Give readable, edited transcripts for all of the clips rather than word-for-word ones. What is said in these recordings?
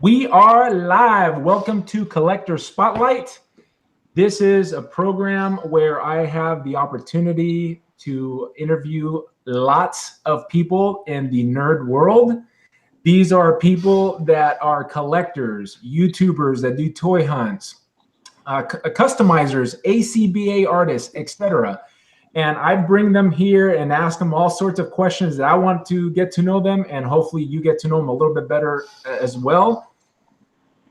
We are live. Welcome to Collector Spotlight. This is a program where I have the opportunity to interview lots of people in the nerd world. These are people that are collectors, YouTubers that do toy hunts, customizers, ACBA artists, etc. And I bring them here and ask them all sorts of questions that I want to get to know them, and hopefully you get to know them a little bit better as well.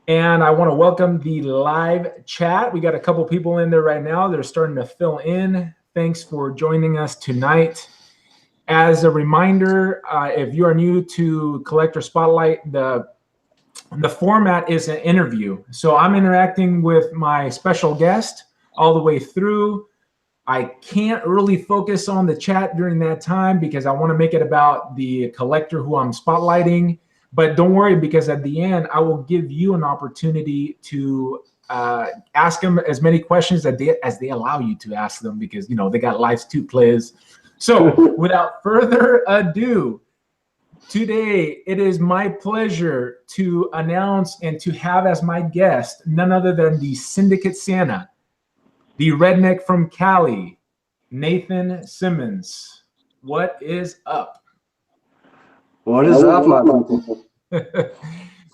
And I want to welcome the live chat. We got a couple people in there right now. They're starting to fill in. Thanks for joining us tonight. As a reminder, if you are new to Collector Spotlight, the format is an interview. So I'm interacting with my special guest all the way through. I can't really focus on the chat during that time because I want to make it about the collector who I'm spotlighting. But don't worry, because at the end, I will give you an opportunity to ask them as many questions as they allow you to ask them, because, you know, they got lives to play. So without further ado, today it is my pleasure to announce and to have as my guest none other than the Syndicate Santa, the redneck from Cali, Nathan Simmons. What is up? What is up, my people?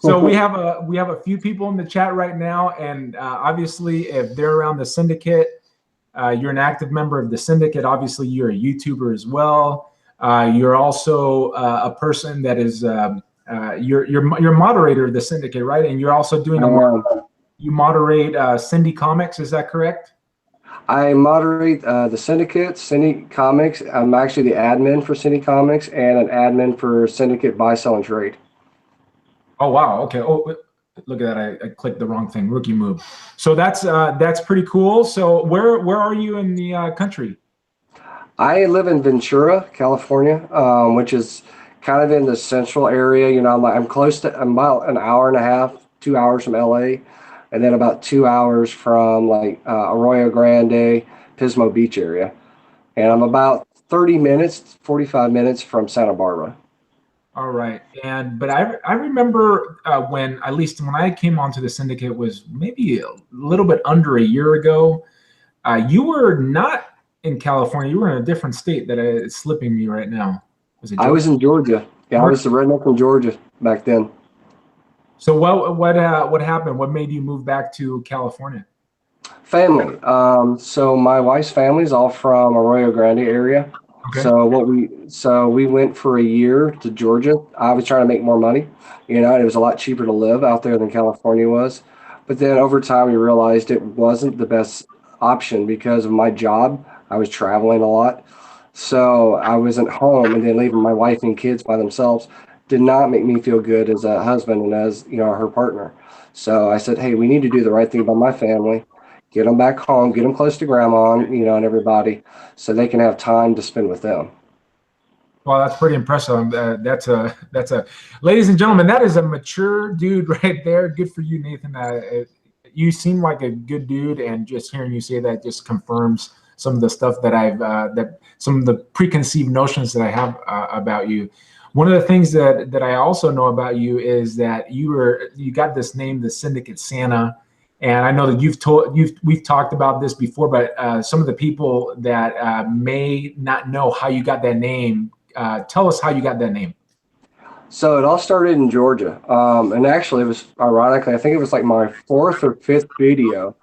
So we have a few people in the chat right now, and obviously, if they're around the syndicate, you're an active member of the syndicate. Obviously, you're a YouTuber as well. You're also a person that is you're moderator of the syndicate, right? And you're also doing you moderate Syndi-Comics. Is that correct? I moderate the syndicate, Syndi-Comics. I'm actually the admin for Syndi-Comics and an admin for Syndicate Buy, Sell, and Trade. Oh, wow. Okay. Oh, look at that. I clicked the wrong thing. Rookie move. So that's pretty cool. So where are you in the country? I live in Ventura, California, which is kind of in the central area. You know, I'm about an hour and a half, 2 hours from LA, and then about 2 hours from like Arroyo Grande, Pismo Beach area. And I'm about 30 minutes, 45 minutes from Santa Barbara. All right. But I remember when I came onto the syndicate was maybe a little bit under a year ago. You were not in California. You were in a different state that is slipping me right now. Was it Georgia? I was in Georgia. Yeah, I was the redneck from Georgia back then. So what happened? What made you move back to California? Family. So my wife's family is all from Arroyo Grande area. Okay. So we went for a year to Georgia. I was trying to make more money. You know, it was a lot cheaper to live out there than California was. But then over time, we realized it wasn't the best option because of my job. I was traveling a lot. So I wasn't home, and then leaving my wife and kids by themselves did not make me feel good as a husband and as, you know, her partner. So I said, hey, we need to do the right thing by my family. Get them back home, get them close to grandma, you know, and everybody, so they can have time to spend with them. Well, that's pretty impressive. That's a, ladies and gentlemen, that is a mature dude right there. Good for you, Nathan. You seem like a good dude, and just hearing you say that just confirms some of the stuff that some of the preconceived notions that I have about you. One of the things that I also know about you is that you got this name, the Syndicate Santa. And I know that we've talked about this before, but some of the people that may not know how you got that name, tell us how you got that name. So it all started in Georgia. And actually, it was ironically, I think it was like my 4th or 5th video.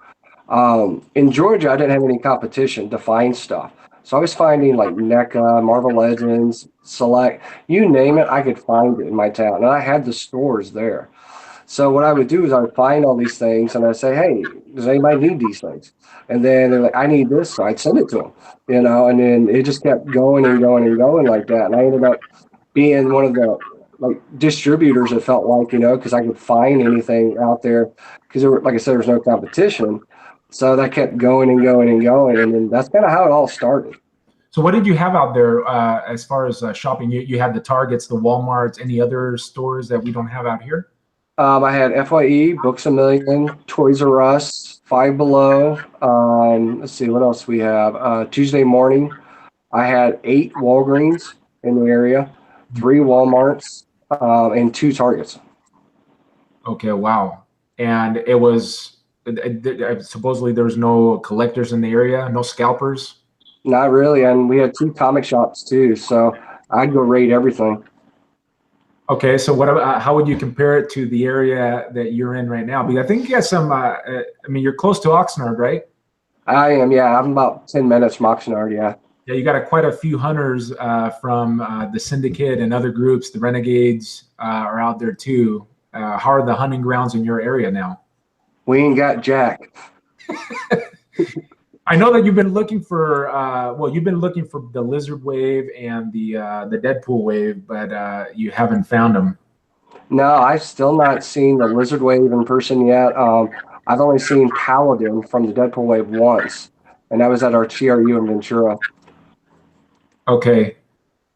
In Georgia, I didn't have any competition to find stuff. So I was finding like NECA, Marvel Legends, Select, you name it, I could find it in my town. And I had the stores there. So what I would do is I would find all these things and I'd say, hey, does anybody need these things? And then they're like, I need this. So I'd send it to them, you know, and then it just kept going and going and going like that. And I ended up being one of the like distributors, it felt like, you know, because I could find anything out there because like I said, there was no competition. So that kept going and going and going. And then that's kind of how it all started. So what did you have out there as far as shopping? You had the Targets, the Walmarts, any other stores that we don't have out here? I had FYE, Books A Million, Toys R Us, Five Below. Let's see, what else we have? Tuesday Morning, I had 8 Walgreens in the area, 3 Walmarts, and 2 Targets. Okay, wow. And it was supposedly there's no collectors in the area, no scalpers. Not really, and we had two comic shops too, so I'd go raid everything. Okay, so what about how would you compare it to the area that you're in right now? Because I think you got some. I mean, you're close to Oxnard, right? I am, yeah. I'm about 10 minutes from Oxnard, yeah. Yeah, you got quite a few hunters from the Syndicate and other groups. The Renegades are out there too. How are the hunting grounds in your area now? We ain't got Jack. I know that you've been looking for. Well, you've been looking for the Lizard Wave and the Deadpool Wave, but you haven't found them. No, I've still not seen the Lizard Wave in person yet. I've only seen Paladin from the Deadpool Wave once, and that was at our TRU in Ventura. Okay,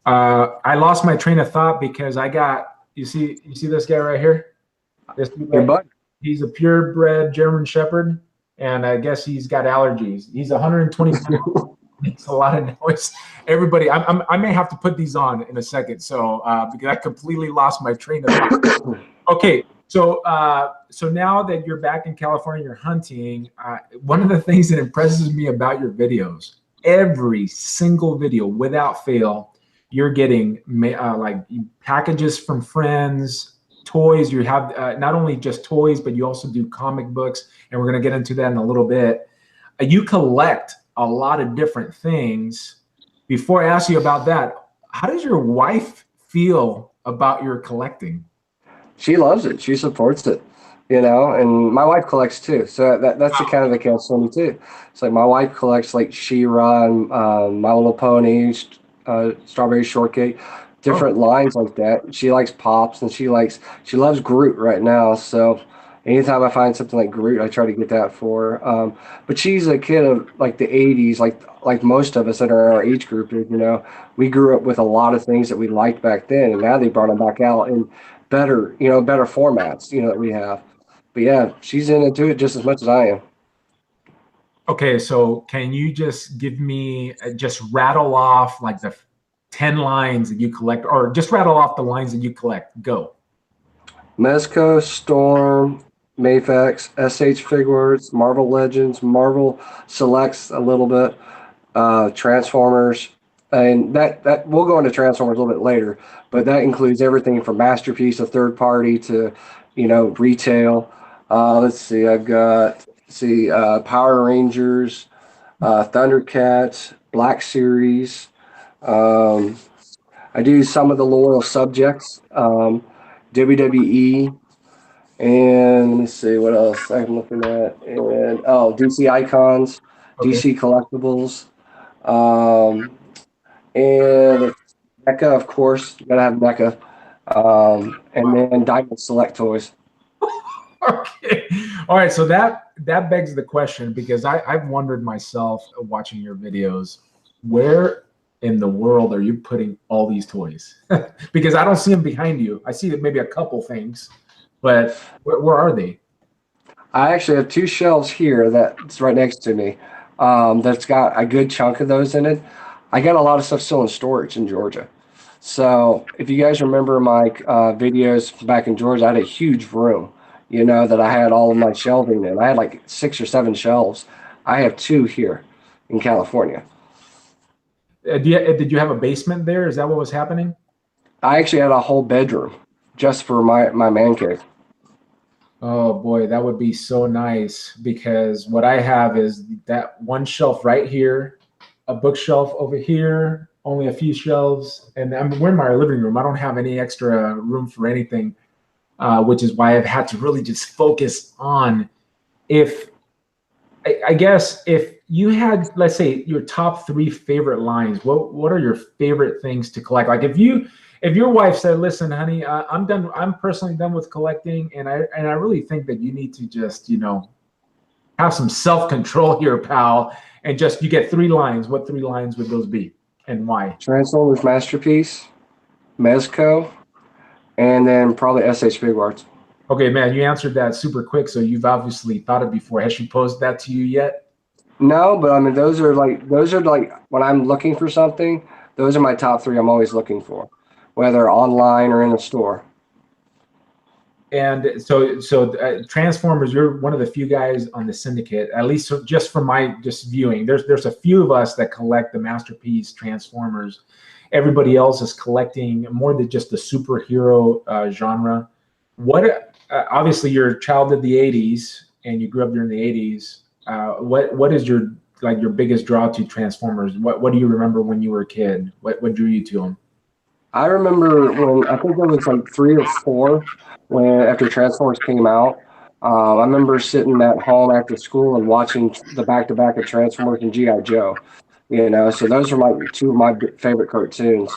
I lost my train of thought because I got. You see this guy right here. This Your guy, butt? he's a purebred German Shepherd, and I guess he's got allergies. He's 120 pounds. Makes a lot of noise. Everybody, I may have to put these on in a second, so because I completely lost my train of thought. Okay, so now that you're back in California, you're hunting. One of the things that impresses me about your videos, every single video without fail, you're getting like packages from friends, toys. You have not only just toys, but you also do comic books, and we're going to get into that in a little bit. You collect a lot of different things. Before I ask you about that, how does your wife feel about your collecting? She loves it. She supports it, and my wife collects too. So that's the kind of the catch for me too. It's like my wife collects like She-Ra and My Little Pony, Strawberry Shortcake, Oh, different lines like that. She likes Pops and she loves Groot right now. So anytime I find something like Groot, I try to get that for her. But she's a kid of like the '80s, like most of us that are our age group. We grew up with a lot of things that we liked back then, and now they brought them back out in better formats, that we have. But yeah, she's into it just as much as I am. okay. So can you just give me just rattle off like the 10 lines that you collect, or just rattle off the lines that you collect? Go. Mezco, Storm, Mafex, SH Figuarts, Marvel Legends, Marvel Selects a little bit, Transformers, and that we'll go into Transformers a little bit later, but that includes everything from Masterpiece to third party to retail. Let's see, Power Rangers, Thundercats, Black Series. Um, I do some of the loyal subjects, WWE, and let me see what else I'm looking at. And DC icons, Okay. DC collectibles, um, and NECA, of course. You gotta have NECA, and then Diamond Select toys. Okay. All right. So that begs the question because I've wondered myself watching your videos, where in the world are you putting all these toys? Because I don't see them behind you. I see maybe a couple things, but where are they? I actually have two shelves here that's right next to me. That's got a good chunk of those in it. I got a lot of stuff still in storage in Georgia. So if you guys remember my videos back in Georgia, I had a huge room, that I had all of my shelving in. I had like 6 or 7 shelves. I have two here in California. Did you have a basement there? Is that what was happening? I actually had a whole bedroom just for my man cave. Oh boy, that would be so nice because what I have is that one shelf right here, a bookshelf over here, only a few shelves, and we're in my living room. I don't have any extra room for anything, which is why I've had to really just focus on if I guess if you had, let's say, your top three favorite lines, what are your favorite things to collect? Like if your wife said, "Listen, honey, I'm done. I'm personally done with collecting, and I really think that you need to just have some self control here, pal, and just you get 3 lines. What 3 lines would those be, and why?" Transformers Masterpiece, Mezco, and then probably SH Big Arts. Okay, man, you answered that super quick, so you've obviously thought it before. Has she posed that to you yet? No, but I mean those are like when I'm looking for something, those are my top three I'm always looking for, whether online or in a store. And so Transformers, you're one of the few guys on the syndicate, at least just from my just viewing. There's a few of us that collect the masterpiece Transformers. Everybody else is collecting more than just the superhero genre. What obviously you're a child of the '80s and you grew up during the '80s. What is your biggest draw to Transformers? What do you remember when you were a kid? What drew you to them? I remember when I think it was like 3 or 4 when after Transformers came out. I remember sitting at home after school and watching the back to back of Transformers and GI Joe. You know, so those are my two of my favorite cartoons.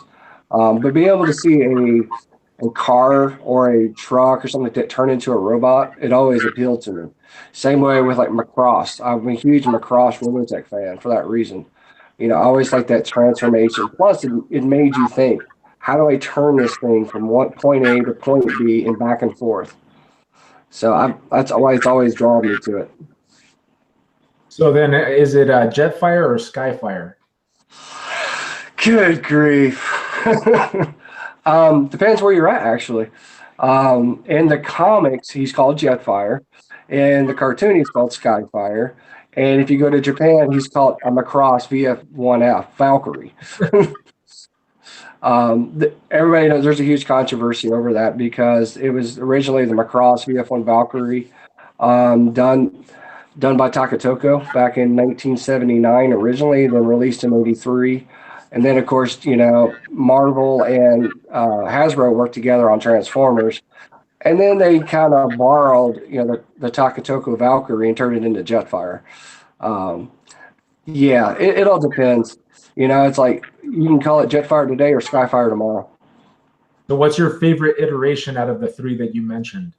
But being able to see a car or a truck or something like that turn into a robot, it always appealed to me. Same way with like Macross. I'm a huge Macross Robotech fan for that reason. You know, I always like that transformation. Plus, it made you think, how do I turn this thing from one point A to point B and back and forth? So that's why it's always drawn me to it. So then, is it Jetfire or Skyfire? Good grief. Depends where you're at, actually. In the comics, he's called Jetfire. In the cartoon, he's called Skyfire. And if you go to Japan, he's called a Macross VF1F, Valkyrie. Everybody knows there's a huge controversy over that because it was originally the Macross VF1 Valkyrie, done by Takatoko back in 1979 originally, then released in '83. And then, of course, you know, Marvel and Hasbro worked together on Transformers. And then they kind of borrowed, you know, the Takatoko Valkyrie and turned it into Jetfire. Um, yeah, it all depends. You know, it's like you can call it Jetfire today or Skyfire tomorrow. So what's your favorite iteration out of the three that you mentioned?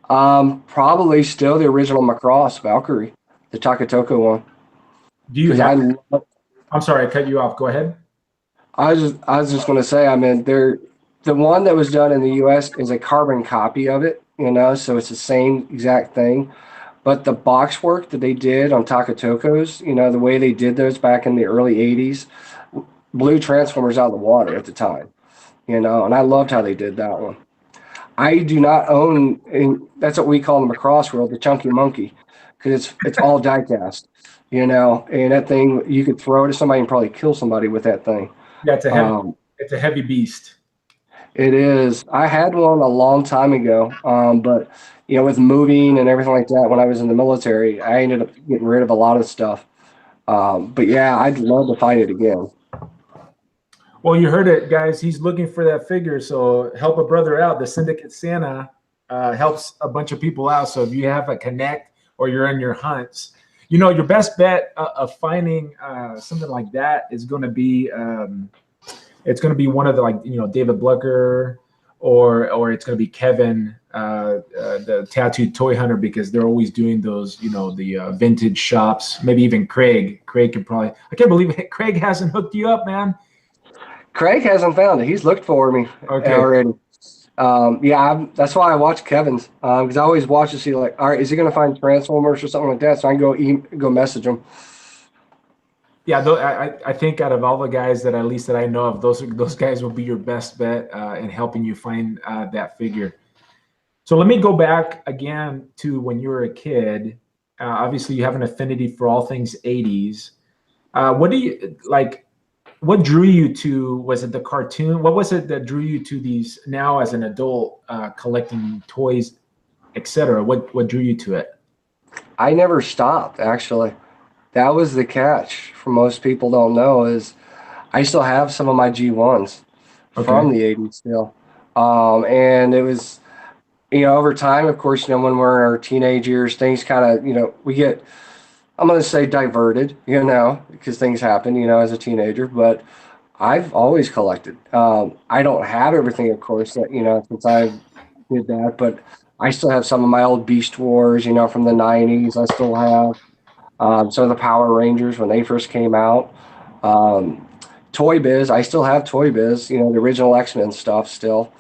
Probably still the original Macross Valkyrie, the Takatoko one. Do you Because have? I'm sorry, I cut you off. Go ahead. I was just going to say, I mean, the one that was done in the U.S. is a carbon copy of it, you know, so it's the same exact thing. But the box work that they did on Takatoko's, you know, the way they did those back in the early '80s, blew Transformers out of the water at the time, you know, and I loved how they did that one. I do not own, and that's what we call in the Macross world, the chunky monkey, because it's all diecast, you know, and that thing you could throw it at somebody and probably kill somebody with that thing. Yeah, Um, it's a heavy beast. it is. I had one a long time ago, but you know, with moving and everything like that, when I was in the military, I ended up getting rid of a lot of stuff. But yeah, I'd love to find it again. Well, you heard it, guys. He's looking for that figure. So help a brother out. The Syndicate Santa helps a bunch of people out. So if you have a connect or you're in your hunts, you know, your best bet of finding something like that is going to be it's going to be one of the, like, you know, David Blucker, or it's going to be Kevin, the tattooed toy hunter, because they're always doing those, you know, the vintage shops. Maybe even Craig. Craig could probably. I can't believe it. Craig hasn't hooked you up, man. Craig hasn't found it. He's looked for me already. Yeah, that's why I watch Kevin's, because I always watch to see, like, all right, is he going to find Transformers or something like that? So I can go message him. Yeah, I think out of all the guys that, at least that I know of, those guys will be your best bet in helping you find that figure. So let me go back again to when you were a kid. Obviously, you have an affinity for all things '80s. What do you like? What drew you to? Was it the cartoon? What was it that drew you to these now as an adult, collecting toys, etc.? What drew you to it? I never stopped, actually. That was the catch. For most people don't know is I still have some of my G1s from Okay. the '80s still. And it was, you know, over time, of course, you know, when we're in our teenage years, things kind of, you know, we get, I'm going to say diverted, you know, because things happen, you know, as a teenager. But I've always collected. I don't have everything, of course, that, you know, since I did that, but I still have some of my old Beast Wars, you know, from the '90s. I still have some of the Power Rangers when they first came out. Um, Toy Biz, I still have Toy Biz, you know, the original X-Men stuff still.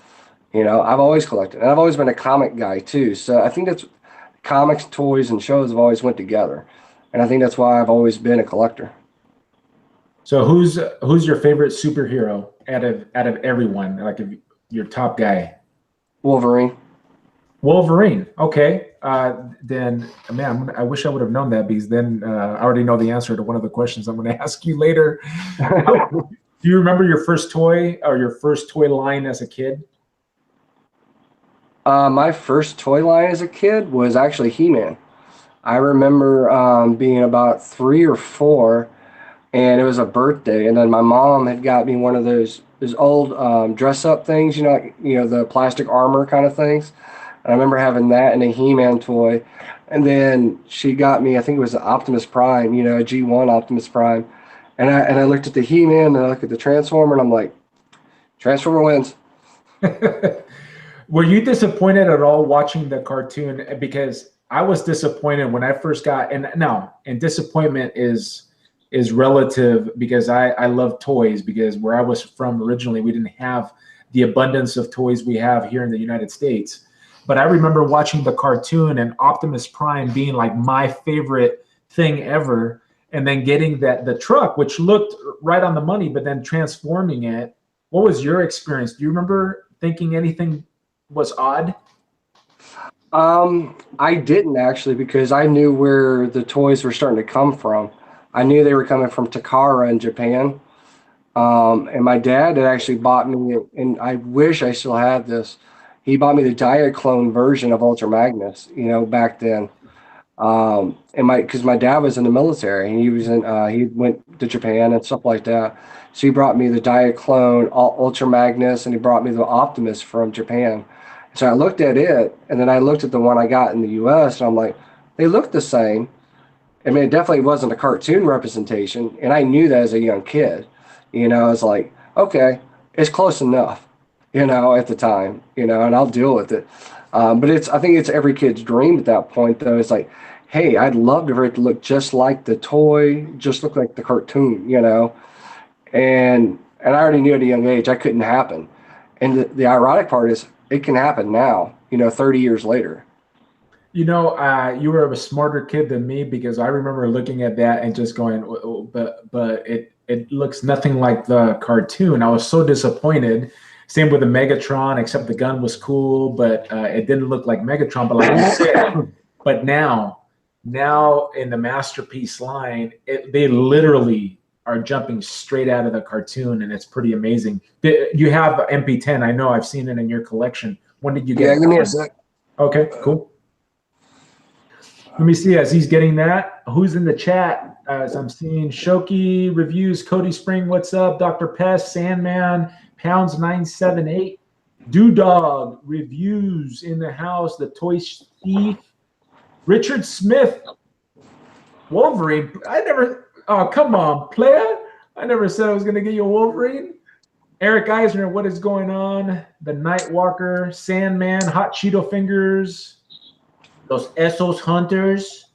You know, I've always collected. And I've always been a comic guy too. So I think that's comics, toys, and shows have always went together. And I think that's why I've always been a collector. So who's your favorite superhero out of everyone? Like, if your top guy? Wolverine. Wolverine. Okay. Then, man, I wish I would have known that, because then I already know the answer to one of the questions I'm going to ask you later. Do you remember your first toy or your first toy line as a kid? My first toy line as a kid was actually He-Man. I remember being about 3 or 4, and it was a birthday, and then my mom had got me one of those old dress-up things, the plastic armor kind of things. And I remember having that and a He-Man toy, and then she got me, I think it was an Optimus Prime, a G1 Optimus Prime, and I looked at the He-Man and I looked at the Transformer, and I'm like, Transformer wins. Were you disappointed at all watching the cartoon? Because I was disappointed when I first got, and disappointment is relative, because I love toys, because where I was from originally, we didn't have the abundance of toys we have here in the United States. But I remember watching the cartoon and Optimus Prime being like my favorite thing ever, and then getting the truck, which looked right on the money, but then transforming it. What was your experience? Do you remember thinking anything was odd? I didn't actually, because I knew where the toys were starting to come from. I knew they were coming from Takara in Japan. And my dad had actually bought me, and I wish I still had this. He bought me the Diaclone version of Ultra Magnus, back then. And because my dad was in the military, and he went to Japan and stuff like that. So he brought me the Diaclone Ultra Magnus, and he brought me the Optimus from Japan. So I looked at it, and then I looked at the one I got in the U.S., and I'm like, they look the same. I mean, it definitely wasn't a cartoon representation, and I knew that as a young kid. It's like, okay, it's close enough, at the time, and I'll deal with it. But I think it's every kid's dream at that point, though. It's like, hey, I'd love for it to look just like the toy, just look like the cartoon, and I already knew at a young age that couldn't happen. And the ironic part is it can happen now, 30 years later. You were a smarter kid than me, because I remember looking at that and just going, but it looks nothing like the cartoon. I was so disappointed. Same with the Megatron, except the gun was cool, but it didn't look like Megatron. But like you said, but now in the Masterpiece line, they literally are jumping straight out of the cartoon, and it's pretty amazing. You have MP10. I know I've seen it in your collection. When did you get Yeah, it? give me a sec. Okay, cool. Let me see, as he's getting that, who's in the chat? As I'm seeing Shoki reviews, Cody Spring, what's up? Dr. Pest, Sandman, Pounds 978, Dewdog reviews in the house, the Toy Thief, Richard Smith, Wolverine. Oh, come on, player. I never said I was going to get you a Wolverine. Eric Eisner, what is going on? The Nightwalker, Sandman, Hot Cheeto Fingers, Los Essos Hunters,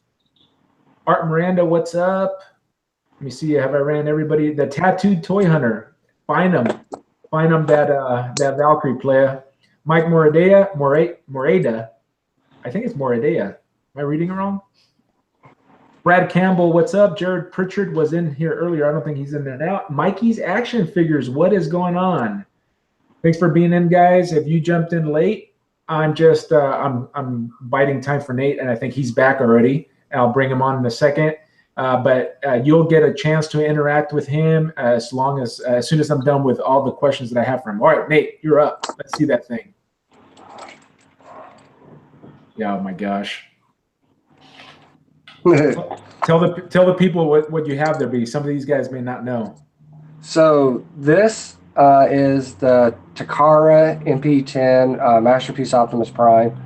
Art Miranda, what's up? Let me see. Have I ran everybody? The Tattooed Toy Hunter. Find them that Valkyrie player. Mike Moreda. I think it's Moreda. Am I reading it wrong? Brad Campbell, what's up? Jared Pritchard was in here earlier. I don't think he's in there now. Mikey's Action Figures, what is going on? Thanks for being in, guys. If you jumped in late, I'm just I'm biding time for Nate, and I think he's back already. I'll bring him on in a second. But you'll get a chance to interact with him as soon as I'm done with all the questions that I have for him. All right, Nate, you're up. Let's see that thing. Yeah, oh my gosh. Tell the people what you have there, B. Some of these guys may not know. So this is the Takara MP10 Masterpiece Optimus Prime,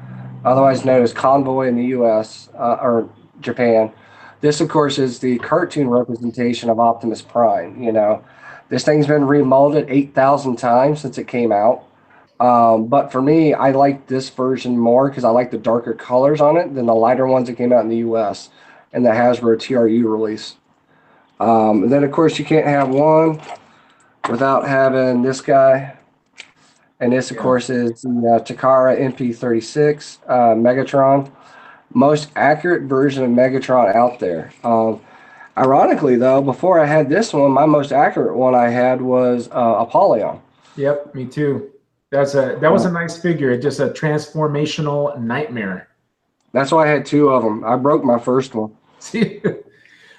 otherwise known as Convoy in the U.S. Or Japan. This, of course, is the cartoon representation of Optimus Prime. This thing's been remolded 8,000 times since it came out. But for me, I like this version more because I like the darker colors on it than the lighter ones that came out in the U.S. and the Hasbro TRU release. And then, of course, you can't have one without having this guy. And this, of course, is the Takara MP36 Megatron. Most accurate version of Megatron out there. Ironically, though, before I had this one, my most accurate one I had was Apollyon. Yep, me too. That was a nice figure. Just a transformational nightmare. That's why I had two of them. I broke my first one. See,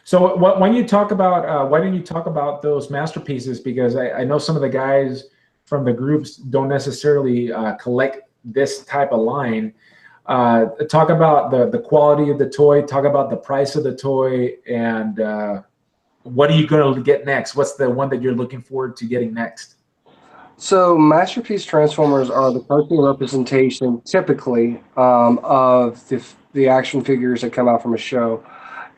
so when you talk about why didn't you talk about those masterpieces? Because I know some of the guys from the groups don't necessarily collect this type of line. Talk about the quality of the toy. Talk about the price of the toy, and what are you going to get next? What's the one that you're looking forward to getting next? So masterpiece transformers are the cartoon representation, typically, of the action figures that come out from a show.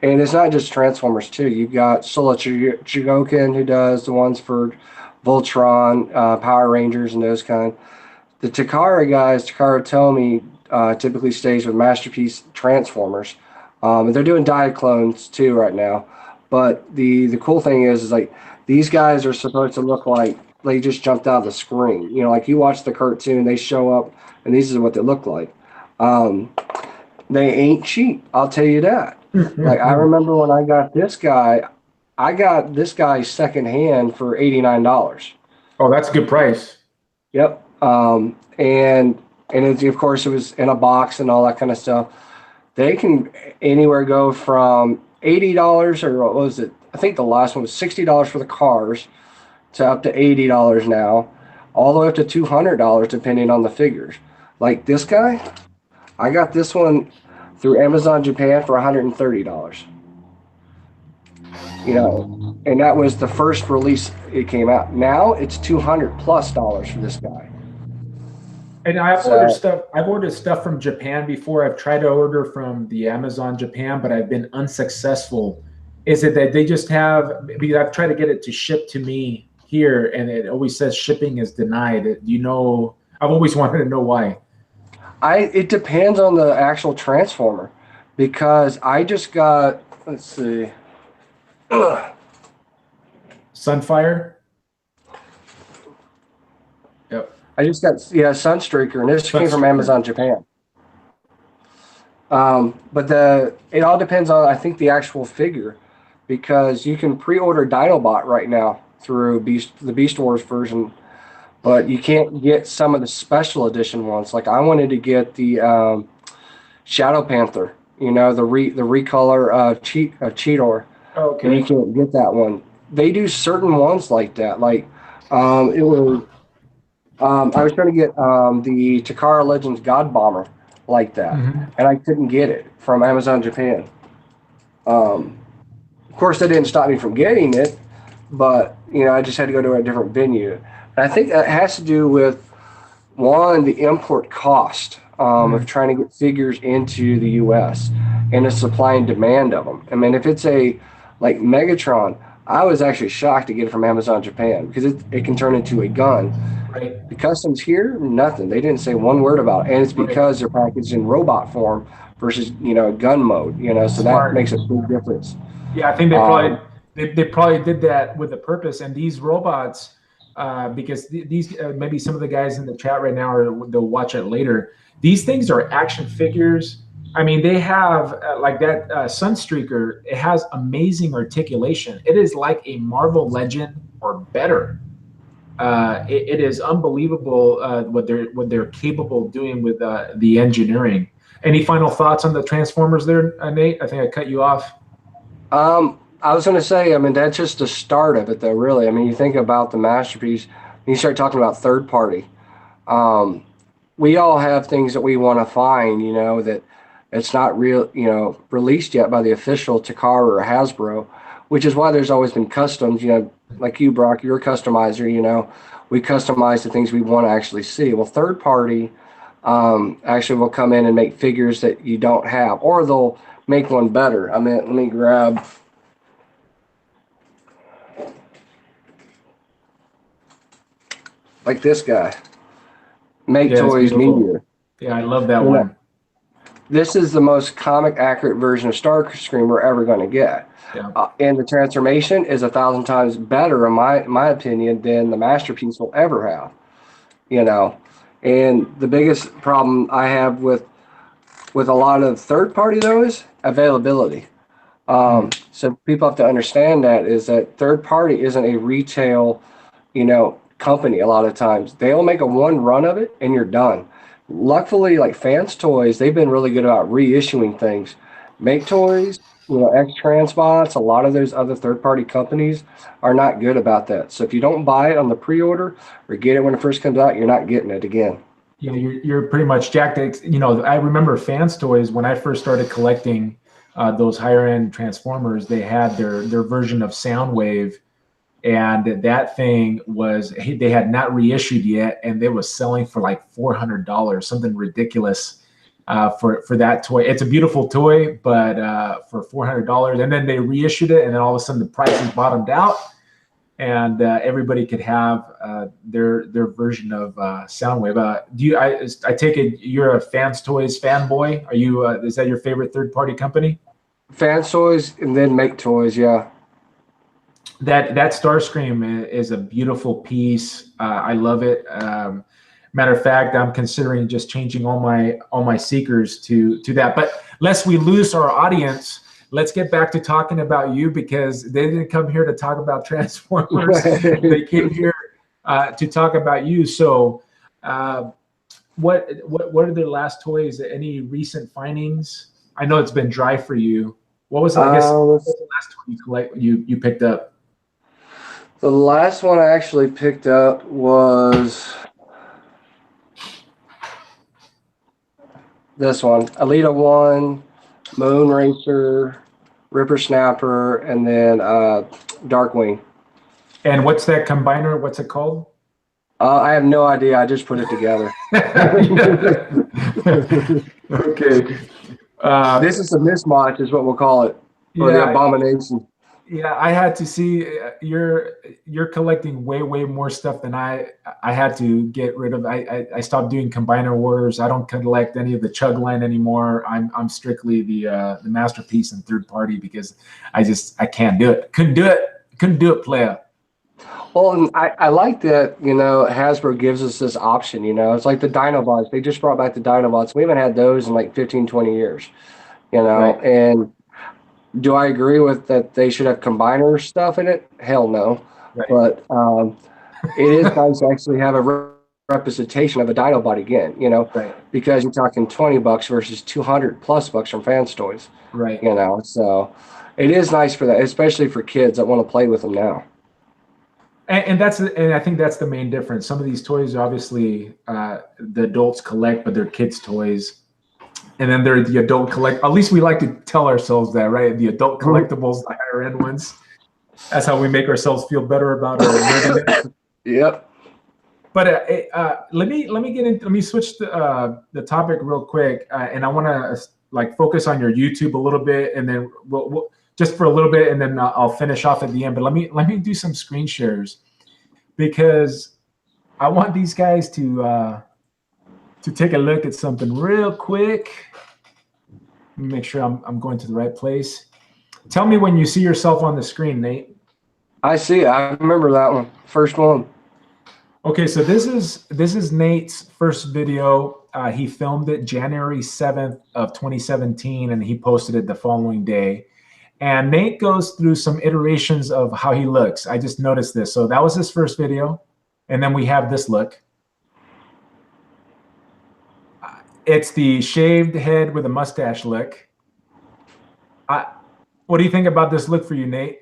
And it's not just Transformers too. You've got Sola Chigokin, who does the ones for Voltron, Power Rangers, and those kind. The Takara guys, Takara Tomy, typically stays with Masterpiece Transformers. And they're doing Diaclones too right now. But the cool thing is like these guys are supposed to look like they just jumped out of the screen. You know, like you watch the cartoon, they show up, and these is what they look like. They ain't cheap, I'll tell you that. Like I remember when I got this guy secondhand for $89. Oh, that's a good price. Yep. And of course it was in a box and all that kind of stuff. They can anywhere go from $80, or what was it? I think the last one was $60 for the cars, to up to $80 now, all the way up to $200 depending on the figures. Like this guy, I got this one through Amazon Japan for $130. You know, and that was the first release it came out. Now it's $200+ for this guy. And I've ordered stuff from Japan before. I've tried to order from the Amazon Japan, but I've been unsuccessful. Is it that they just have, because I've tried to get it to ship to me here, and it always says shipping is denied. You know, I've always wanted to know why. It depends on the actual transformer, because I just got, let's see, Sunfire. Yep. I just got Sunstreaker, and this came from Amazon Japan. But it all depends on, I think, the actual figure, because you can pre-order Dinobot right now through the Beast Wars version, but you can't get some of the special edition ones. Like I wanted to get the Shadow Panther, you know, the recolor of Cheetor. Okay. And you can't get that one. They do certain ones like that. Like it was, I was trying to get the Takara Legends God Bomber like that, and I couldn't get it from Amazon Japan. Of course, that didn't stop me from getting it, but you know, I just had to go to a different venue. And I think that has to do with, one, the import cost of trying to get figures into the U.S. and the supply and demand of them. I mean, if it's like Megatron, I was actually shocked to get it from Amazon Japan, because it can turn into a gun. Right. The customs here, nothing. They didn't say one word about it. And it's because they're packaged in robot form versus, you know, gun mode, you know, so that makes a big difference. Yeah, I think they probably did that with a purpose. And these robots, because these maybe some of the guys in the chat right now, or they'll watch it later, these things are action figures. I mean, they have like that Sunstreaker. It has amazing articulation. It is like a Marvel Legend or better. It is unbelievable what they're capable of doing with the engineering. Any final thoughts on the Transformers there, Nate? I think I cut you off. I was going to say, I mean, that's just the start of it, though, really. I mean, you think about the masterpiece, and you start talking about third party. We all have things that we want to find, you know, that it's not real, you know, released yet by the official Takara or Hasbro, which is why there's always been customs, you know, like you, Brock, you're a customizer, you know, we customize the things we want to actually see. Well, third party actually will come in and make figures that you don't have, or they'll make one better. I mean, let me grab, like this guy, Make Toys Media. Yeah, I love that one. This is the most comic accurate version of Starscream we're ever going to get. Yeah. And the transformation is 1,000 times better, in my opinion, than the masterpiece will ever have. You know, and the biggest problem I have with a lot of third party, though, is availability. So people have to understand that third party isn't a retail, you know, company a lot of times. They'll make a one run of it and you're done. Luckily, like Fans Toys, they've been really good about reissuing things. Make Toys, X Transbots, a lot of those other third-party companies are not good about that. So if you don't buy it on the pre-order or get it when it first comes out, you're not getting it again. Yeah, you're pretty much jacked. I remember Fans Toys when I first started collecting those higher end Transformers. They had their version of Soundwave, and that thing was they had not reissued yet, and they was selling for like $400, something ridiculous for that toy. It's a beautiful toy, but for $400, and then they reissued it, and then all of a sudden the prices bottomed out, and everybody could have their version of Soundwave. I take it you're a Fans Toys fanboy? Are you? Is that your favorite third-party company? Fans Toys and then Make Toys, yeah. That Starscream is a beautiful piece. I love it. Matter of fact, I'm considering just changing all my seekers to that. But lest we lose our audience, let's get back to talking about you, because they didn't come here to talk about Transformers. They came here to talk about you. So, what are their last toys? Any recent findings? I know it's been dry for you. What was what was the last toy you picked up? The last one I actually picked up was this one, Alita 1, Moon Racer, Ripper Snapper, and then Darkwing. And what's that combiner? What's it called? I have no idea. I just put it together. Okay. This is a mismatch, is what we'll call it, or the abomination. Yeah, I had to see you're collecting way more stuff than I had to get rid of. I stopped doing Combiner Wars. I don't collect any of the Chug line anymore. I'm strictly the Masterpiece and third party, because I can't do it. Couldn't do it, player. Well, and I like that, Hasbro gives us this option, It's like the Dinobots. They just brought back the Dinobots. We haven't had those in like 15, 20 years, Right. And do I agree with that they should have combiner stuff in it? Hell no. Right. But it is nice to actually have a representation of a Dinobot again, Right. because you're talking $20 versus $200+ from Fans Toys. Right. So it is nice for that, especially for kids that want to play with them now. And I think that's the main difference. Some of these toys, obviously, the adults collect, but they're kids' toys. And then they're the adult collect. At least we like to tell ourselves that, right? The adult collectibles, the higher end ones. That's how we make ourselves feel better about our. Yep. But let me switch the topic real quick, and I want to focus on your YouTube a little bit, and then we'll just for a little bit, and then I'll finish off at the end. But let me do some screen shares, because I want these guys to take a look at something real quick. Let me make sure I'm going to the right place. Tell me when you see yourself on the screen, Nate. I see it. I remember that one. First one. Okay, so this is Nate's first video. He filmed it January 7th of 2017, and he posted it the following day. And Nate goes through some iterations of how he looks. I just noticed this. So that was his first video. And then we have this look. It's the shaved head with a mustache look. What do you think about this look for you, Nate?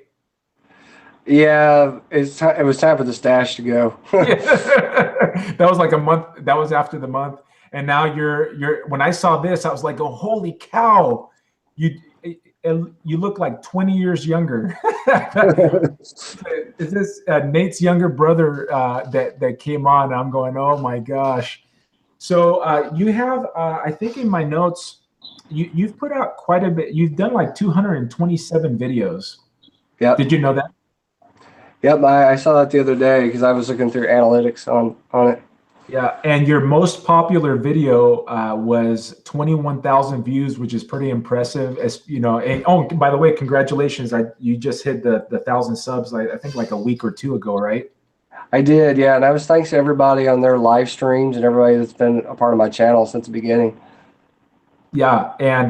Yeah, it was time for the stash to go. That was like a month. That was after the month. And now you're. When I saw this, I was like, "Oh, holy cow! You look like 20 years younger." Is this Nate's younger brother that came on? I'm going, "Oh my gosh!" So you have, I think in my notes, you've put out quite a bit. You've done like 227 videos. Yep. Did you know that? Yep, I saw that the other day because I was looking through analytics on it. Yeah, and your most popular video was 21,000 views, which is pretty impressive. As you know, and oh, by the way, congratulations! You just hit the 1,000 subs. I think like a week or two ago, right? I did, yeah, and I was thanks to everybody on their live streams and everybody that's been a part of my channel since the beginning. Yeah, and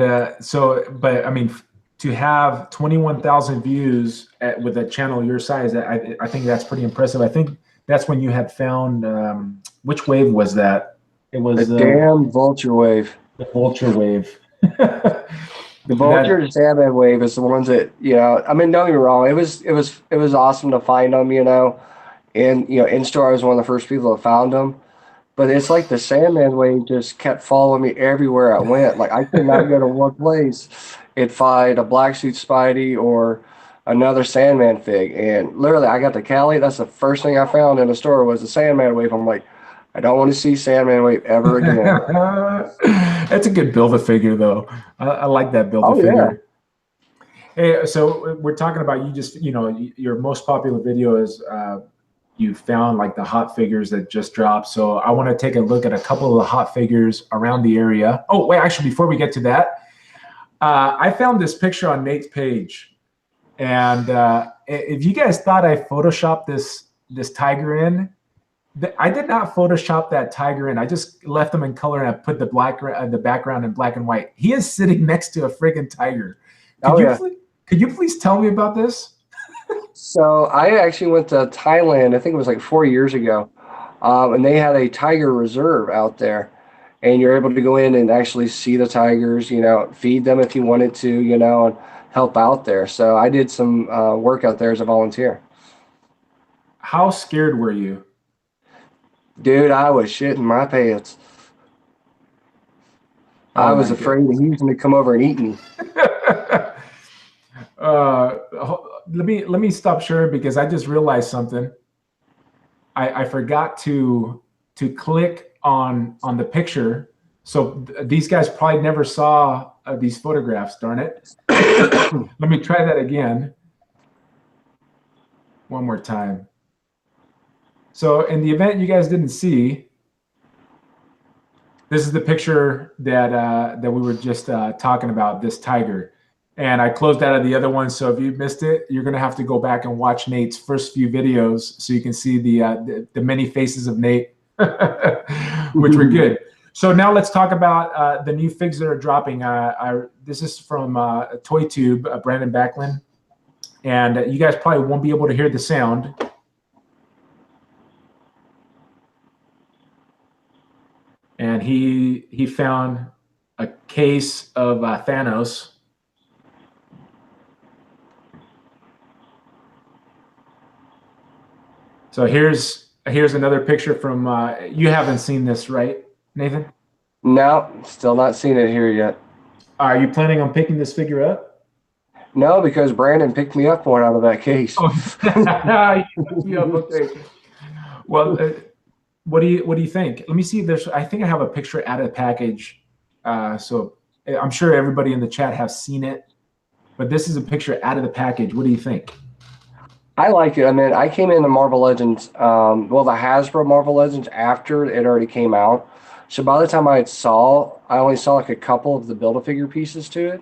but I mean, to have 21,000 views with a channel your size, I think that's pretty impressive. I think that's when you had found which wave was that? It was The damn vulture wave. the vulture wave. The vulture and salmon wave is the ones that, I mean, don't get me wrong, it was awesome to find them, and in store I was one of the first people that found them. But it's like the Sandman wave just kept following me everywhere I went. Like I could not go to one place and find a black suit Spidey or another Sandman fig. And literally, I got to Cali. That's the first thing I found in the store was the Sandman wave. I'm like, I don't want to see Sandman wave ever again. That's a good Build-A-Figure, though. I like that Build-A-Figure. Hey, so we're talking about your most popular video is you found like the hot figures that just dropped. So I want to take a look at a couple of the hot figures around the area. Oh, wait, actually, before we get to that, I found this picture on Nate's page. And if you guys thought I photoshopped this tiger in, I did not Photoshop that tiger in. I just left them in color and I put the background in black and white. He is sitting next to a friggin' tiger. Could you please tell me about this? So I actually went to Thailand, I think it was like 4 years ago, and they had a tiger reserve out there. And you're able to go in and actually see the tigers, feed them if you wanted to, and help out there. So I did some work out there as a volunteer. How scared were you? Dude, I was shitting my pants. I was afraid that he was going to come over and eat me. Let me stop sharing because I just realized something. I forgot to click on the picture. So these guys probably never saw these photographs, darn it. Let me try that again. One more time. So in the event you guys didn't see, this is the picture that we were just talking about, this tiger. And I closed out of the other one. So if you missed it, you're going to have to go back and watch Nate's first few videos so you can see the many faces of Nate, which were good. So now let's talk about the new figs that are dropping. This is from ToyTube, Brandon Backlund. And you guys probably won't be able to hear the sound. And he found a case of Thanos. So here's another picture from, you haven't seen this, right, Nathan? No, still not seen it here yet. Are you planning on picking this figure up? No, because Brandon picked me up one out of that case. Oh, okay. Well, what do you think? Let me see if there's, I think I have a picture out of the package. So I'm sure everybody in the chat has seen it, but this is a picture out of the package. What do you think? I like it. I mean, I came into Marvel Legends, the Hasbro Marvel Legends after it already came out. So by the time I only saw like a couple of the Build-A-Figure pieces to it.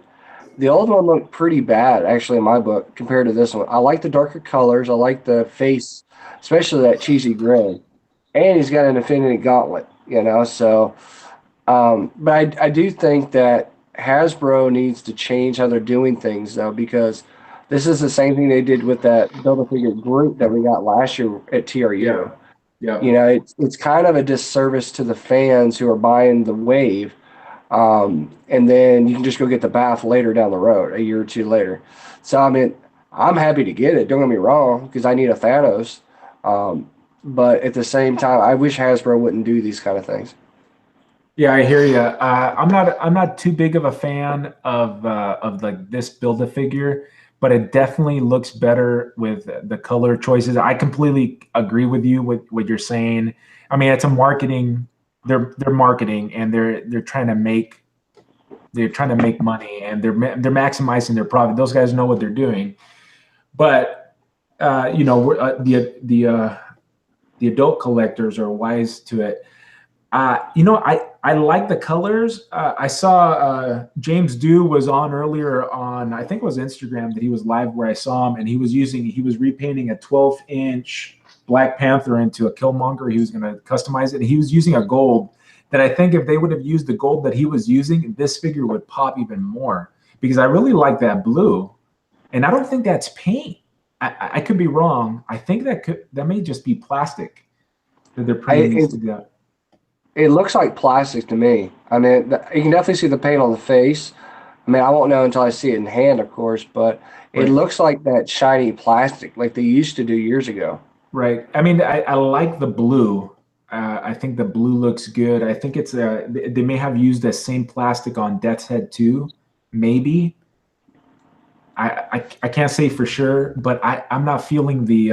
The old one looked pretty bad, actually, in my book, compared to this one. I like the darker colors. I like the face, especially that cheesy grin. And he's got an Infinity Gauntlet, so. But I do think that Hasbro needs to change how they're doing things, though, because this is the same thing they did with that Build-A-Figure group that we got last year at TRU. Yeah. It's kind of a disservice to the fans who are buying the wave. And then you can just go get the bath later down the road, a year or two later. So, I mean, I'm happy to get it. Don't get me wrong, because I need a Thanos. But at the same time, I wish Hasbro wouldn't do these kind of things. Yeah, I hear you. I'm not too big of a fan of like this Build-A-Figure, but it definitely looks better with the color choices. I completely agree with you with what you're saying. I mean, it's a marketing. They're marketing and they're trying to make money and they're maximizing their profit. Those guys know what they're doing, but the adult collectors are wise to it. I like the colors. I saw James Dew was on earlier on, I think it was Instagram that he was live where I saw him, and he was repainting a 12-inch Black Panther into a Killmonger. He was going to customize it. And he was using a gold that I think if they would have used the gold that he was using, this figure would pop even more, because I really like that blue. And I don't think that's paint. I could be wrong. I think that may just be plastic that they're I, putting these it, together. it looks like plastic to me. I mean, you can definitely see the paint on the face. I mean, I won't know until I see it in hand, of course, but it Right. looks like that shiny plastic like they used to do years ago. Right. I mean, I like the blue. I think the blue looks good. I think it's they may have used the same plastic on Death's Head too, maybe. I can't say for sure, but I'm not feeling the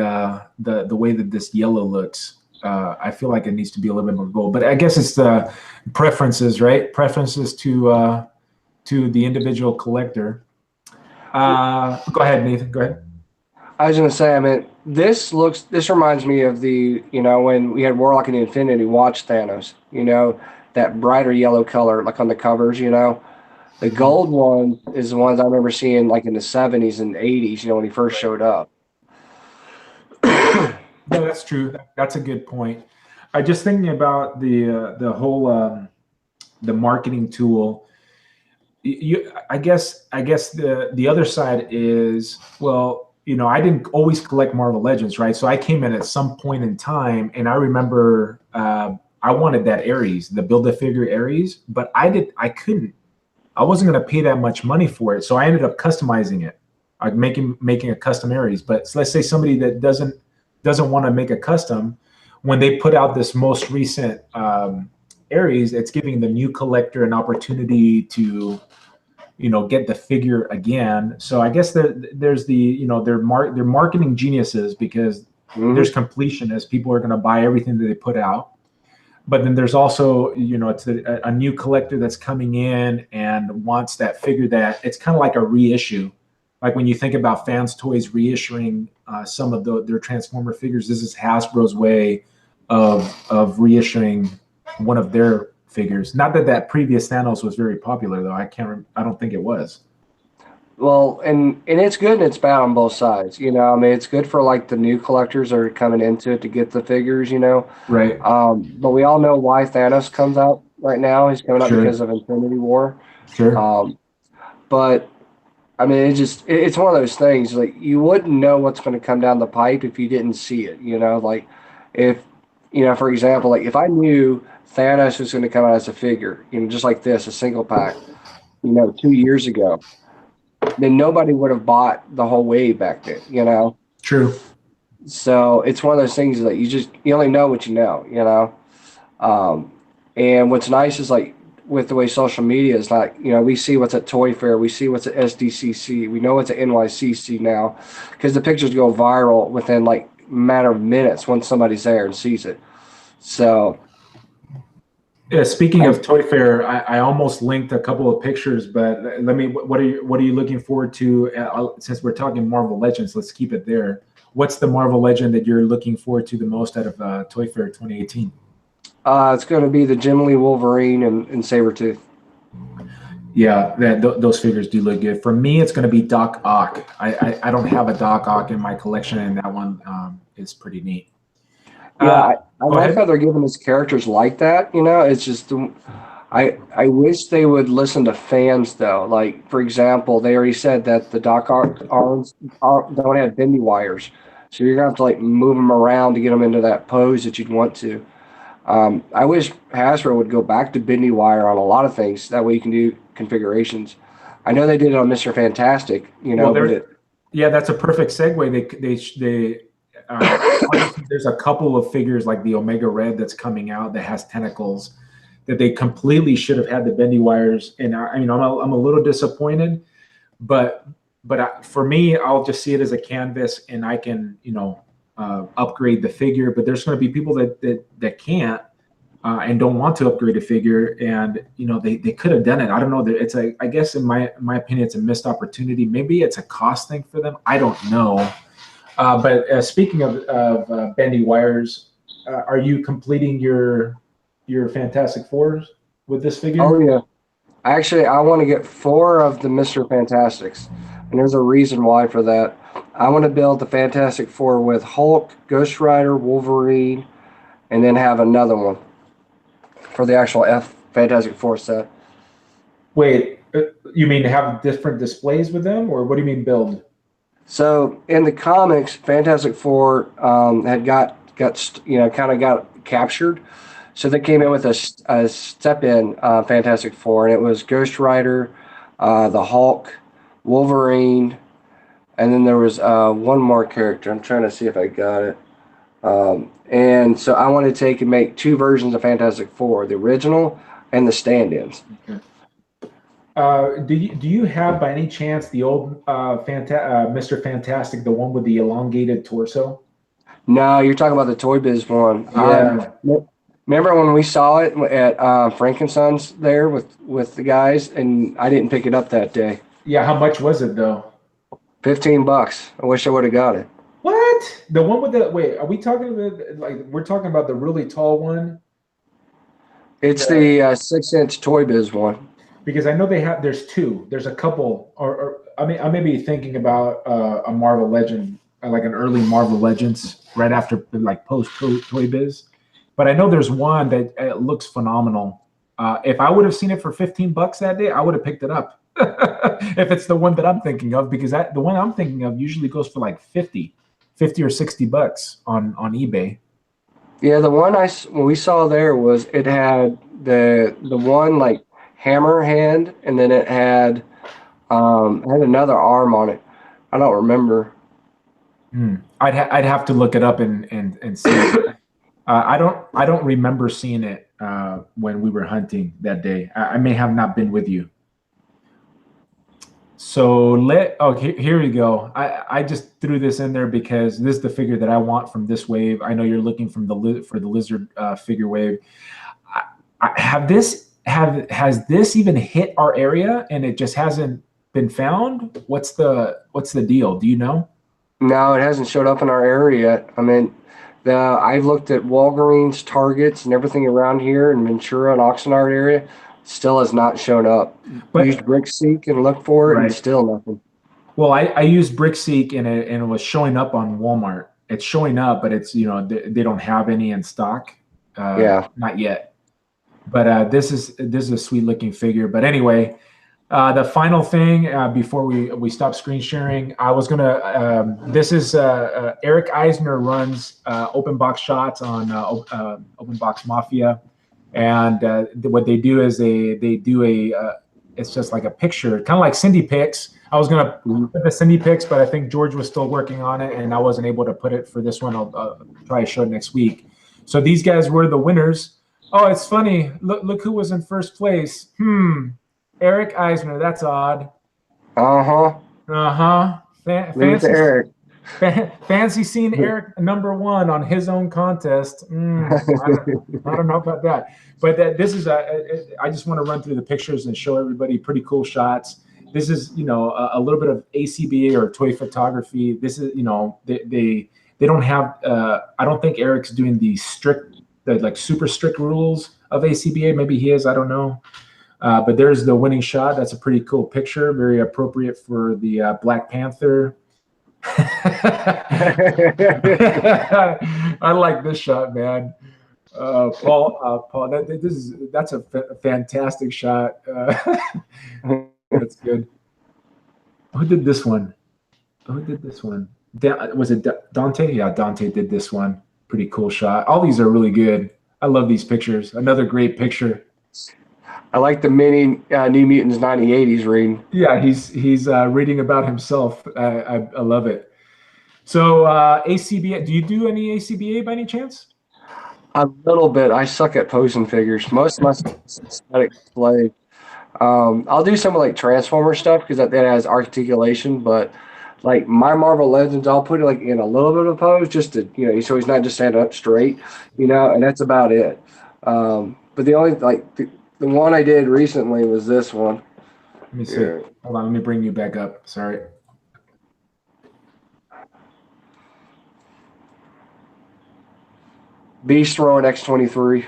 way that this yellow looks. I feel like it needs to be a little bit more gold, but I guess it's the preferences, right? Preferences to the individual collector. Go ahead, Nathan. Go ahead. I was gonna say, I mean, this reminds me of the, when we had Warlock and Infinity watch Thanos, that brighter yellow color, like on the covers, The Mhm. gold one is the ones I remember seeing like in the 70s and 80s, when he first showed up. No, that's true. That's a good point. I just thinking about the whole the marketing tool. I guess the other side is, well, I didn't always collect Marvel Legends, right? So I came in at some point in time, and I remember I wanted that Ares, the Build a Figure Ares, but I couldn't. I wasn't going to pay that much money for it, so I ended up customizing it, like making a custom Ares. But so let's say somebody that doesn't want to make a custom, when they put out this most recent Ares, it's giving the new collector an opportunity to get the figure again. So I guess there's the they're marketing geniuses because there's Hmm. completionists. People are going to buy everything that they put out. But then there's also it's a new collector that's coming in and wants that figure that it's kind of like a reissue. Like when you think about Fans Toys reissuing some of their Transformer figures, this is Hasbro's way of reissuing one of their figures. Not that that previous Thanos was very popular though. I don't think it was. Well, and it's good and it's bad on both sides. I mean, it's good for like the new collectors that are coming into it to get the figures. Right. But we all know why Thanos comes out right now. He's coming out because Sure. of Infinity War. Sure. Um, but I mean, it's one of those things like you wouldn't know what's going to come down the pipe if you didn't see it. Like if for example, like if I knew Thanos was going to come out as a figure, just like this, a single pack, 2 years ago, then nobody would have bought the whole wave back then. True. So it's one of those things that you only know what you know. Um, and what's nice is like with the way social media is like, we see what's at Toy Fair, we see what's at SDCC, we know what's at NYCC now, because the pictures go viral within like a matter of minutes once somebody's there and sees it. So Yeah, speaking I, of Toy Fair, I almost linked a couple of pictures, but let me. What are you looking forward to? Since we're talking Marvel Legends, let's keep it there. What's the Marvel Legend that you're looking forward to the most out of Toy Fair 2018? it's going to be the Jim Lee Wolverine and Sabretooth. Yeah, those figures do look good. For me, it's going to be Doc Ock. I don't have a Doc Ock in my collection, and that one is pretty neat. Yeah, Uh, I Go like how ahead. they're giving us characters like that. It's just I wish they would listen to fans though. Like for example, they already said that the Doc arms don't have bendy wires, so you're gonna have to like move them around to get them into that pose that you'd want to. I wish Hasbro would go back to bendy wire on a lot of things. That way you can do configurations. I know they did it on Mr. Fantastic, Well, but it. yeah, that's a perfect segue. They obviously there's a couple of figures like the Omega Red that's coming out that has tentacles that they completely should have had the bendy wires. And I'm a little disappointed, but for me, I'll just see it as a canvas, and I can upgrade the figure. But there's going to be people that can't and don't want to upgrade a figure, and they could have done it. I don't know. It's I guess in my opinion, it's a missed opportunity. Maybe it's a cost thing for them. I don't know. But speaking of bendy wires, are you completing your Fantastic Fours with this Oh figure? yeah. Actually, I want to get four of the Mr. Fantastics, and there's a reason why for that. I want to build the Fantastic Four with Hulk, Ghost Rider, Wolverine, and then have another one for the actual Fantastic Four set. Wait, you mean have different displays with them, or what do you mean build? So in the comics, Fantastic Four had kind of got captured. So they came in with a step in Fantastic Four, and it was Ghost Rider, the Hulk, Wolverine, and then there was one more character. I'm trying to see if I got it. And so I want to take and make two versions of Fantastic Four, the original and the stand-ins. Okay. Do you have by any chance the old Mr. Fantastic, the one with the elongated torso? No, you're talking about the Toy Biz one. Yeah. Remember when we saw it at Frankenson's there with the guys, and I didn't pick it up that day. Yeah. How much was it though? $15. I wish I would have got it. What? The one with the wait? Are we talking about like we're talking about the really tall one? It's the 6-inch Toy Biz one. Because I know they have. There's two. There's a couple. Or I mean, I may be thinking about a Marvel Legend, like an early Marvel Legends, right after like post Toy Biz. But I know there's one that looks phenomenal. If I would have seen it for $15 that day, I would have picked it up. If it's the one that I'm thinking of, because the one I'm thinking of usually goes for like 50 or $60 on eBay. Yeah, the one when we saw there was it had the one like hammer hand, and then it had another arm on it. I don't remember. I'd have to look it up and see it. I don't remember seeing it when we were hunting that day. I may have not been with you. So here we go. I just threw this in there because this is the figure that I want from this wave. I know you're looking for the lizard figure wave. Has this even hit our area and it just hasn't been found? What's the deal? Do you know? No, it hasn't showed up in our area yet. I mean, I've looked at Walgreens, Targets, and everything around here in Ventura and Oxnard area. Still has not shown up. But used BrickSeek and looked for it, right. And still nothing. Well, I used BrickSeek and it was showing up on Walmart. It's showing up, but it's they don't have any in stock. Not yet. But this is a sweet looking figure. But anyway, the final thing before we stop screen sharing, I was gonna. This is Eric Eisner runs open box shots on Open Box Mafia. And what they do is they do it's just like a picture, kind of like Syndi-Comics. I was gonna put the Syndi-Comics, but I think George was still working on it, and I wasn't able to put it for this one. I'll probably show it next week. So these guys were the winners. Oh, it's funny. Look who was in first place. Eric Eisner. That's odd. Fancy Eric. Fancy seeing Eric #1 on his own contest. I don't know about that, but this is I just want to run through the pictures and show everybody pretty cool shots. This is a little bit of ACBA or toy photography. This is they don't have. I don't think Eric's doing the like super strict rules of ACBA. Maybe he is. I don't know. But there's the winning shot. That's a pretty cool picture. Very appropriate for the Black Panther. I like this shot, man. Paul, that's a fantastic shot. That's good. Who did this one? Was it Dante? Yeah, Dante did this one. Pretty cool shot. All these are really good. I love these pictures. Another great picture. I like the mini New Mutants 9080s reading. Yeah, he's reading about himself. I love it. So ACBA, do you do any ACBA by any chance? A little bit. I suck at posing figures. Most of my synthetic display. I'll do some like Transformer stuff because that has articulation, but like my Marvel Legends, I'll put it like in a little bit of pose just to so he's not just standing up straight, and that's about it. But the only the one I did recently was this one. Let me see. Here. Hold on, let me bring you back up. Sorry. Beast throwing X-23.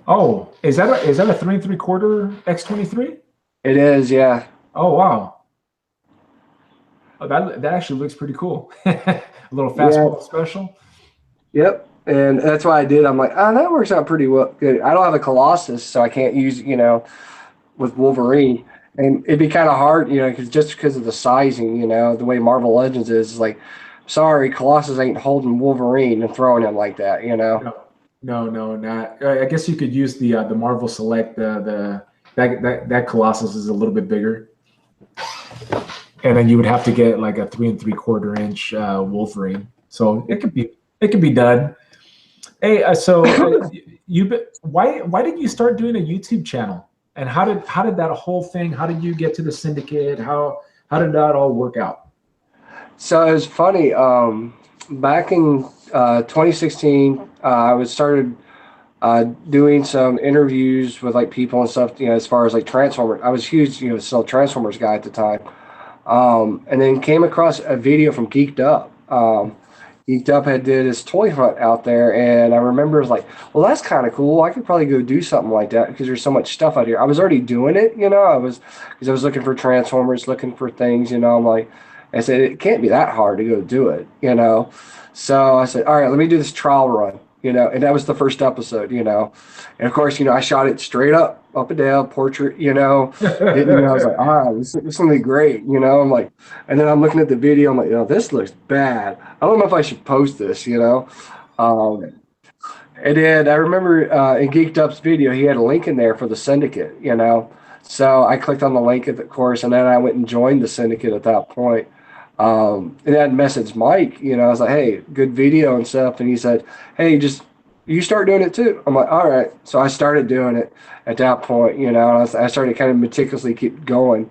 Oh, is that a 3 3/4 X-23? It is, yeah. Oh wow. Oh, that actually looks pretty cool. A little fastball special. Yep. And that's why I did. I'm like, that works out pretty well. Good. I don't have a Colossus, so I can't use, with Wolverine. And it'd be kind of hard, because just because of the sizing, the way Marvel Legends is like, sorry, Colossus ain't holding Wolverine and throwing him like that. No, no, not. I guess you could use the Marvel Select. That Colossus is a little bit bigger, and then you would have to get like a 3 3/4 inch Wolverine. So it could be done. Hey, why did you start doing a YouTube channel? And how did that whole thing? How did you get to the syndicate? How did that all work out? So it was funny. Back in 2016, I was started doing some interviews with like people and stuff. As far as like Transformers, I was huge, still Transformers guy at the time. And then came across a video from Geeked Up. Geeked Up had did his toy hunt out there, and I remember it was like, well, that's kind of cool. I could probably go do something like that because there's so much stuff out here. I was already doing it, because I was looking for Transformers, looking for things. I'm like, I said it can't be that hard to go do it. So I said, all right, let me do this trial run. And that was the first episode. And of course, I shot it straight up and down, portrait. I was like, this is gonna be great. I'm like, and then I'm looking at the video. I'm like, this looks bad. I don't know if I should post this. Um, and then I remember in Geeked Up's video, he had a link in there for the syndicate. So I clicked on the link of the course, and then I went and joined the syndicate at that point. And then messaged Mike, I was like, hey, good video and stuff. And he said, hey, just you start doing it too. I'm like, all right. So I started doing it at that point, I started kind of meticulously keep going.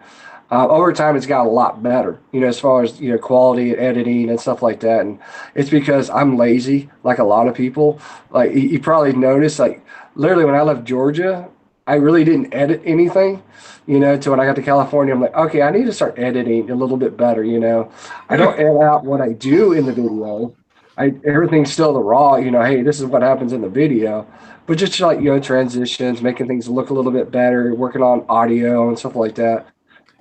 Over time, it's got a lot better, as far as, quality and editing and stuff like that. And it's because I'm lazy, like a lot of people. Like you probably noticed, like literally when I left Georgia, I really didn't edit anything, to when I got to California. I'm like, okay, I need to start editing a little bit better, I don't edit out what I do in the video. Everything's still the raw, hey, this is what happens in the video. But just like, transitions, making things look a little bit better, working on audio and stuff like that,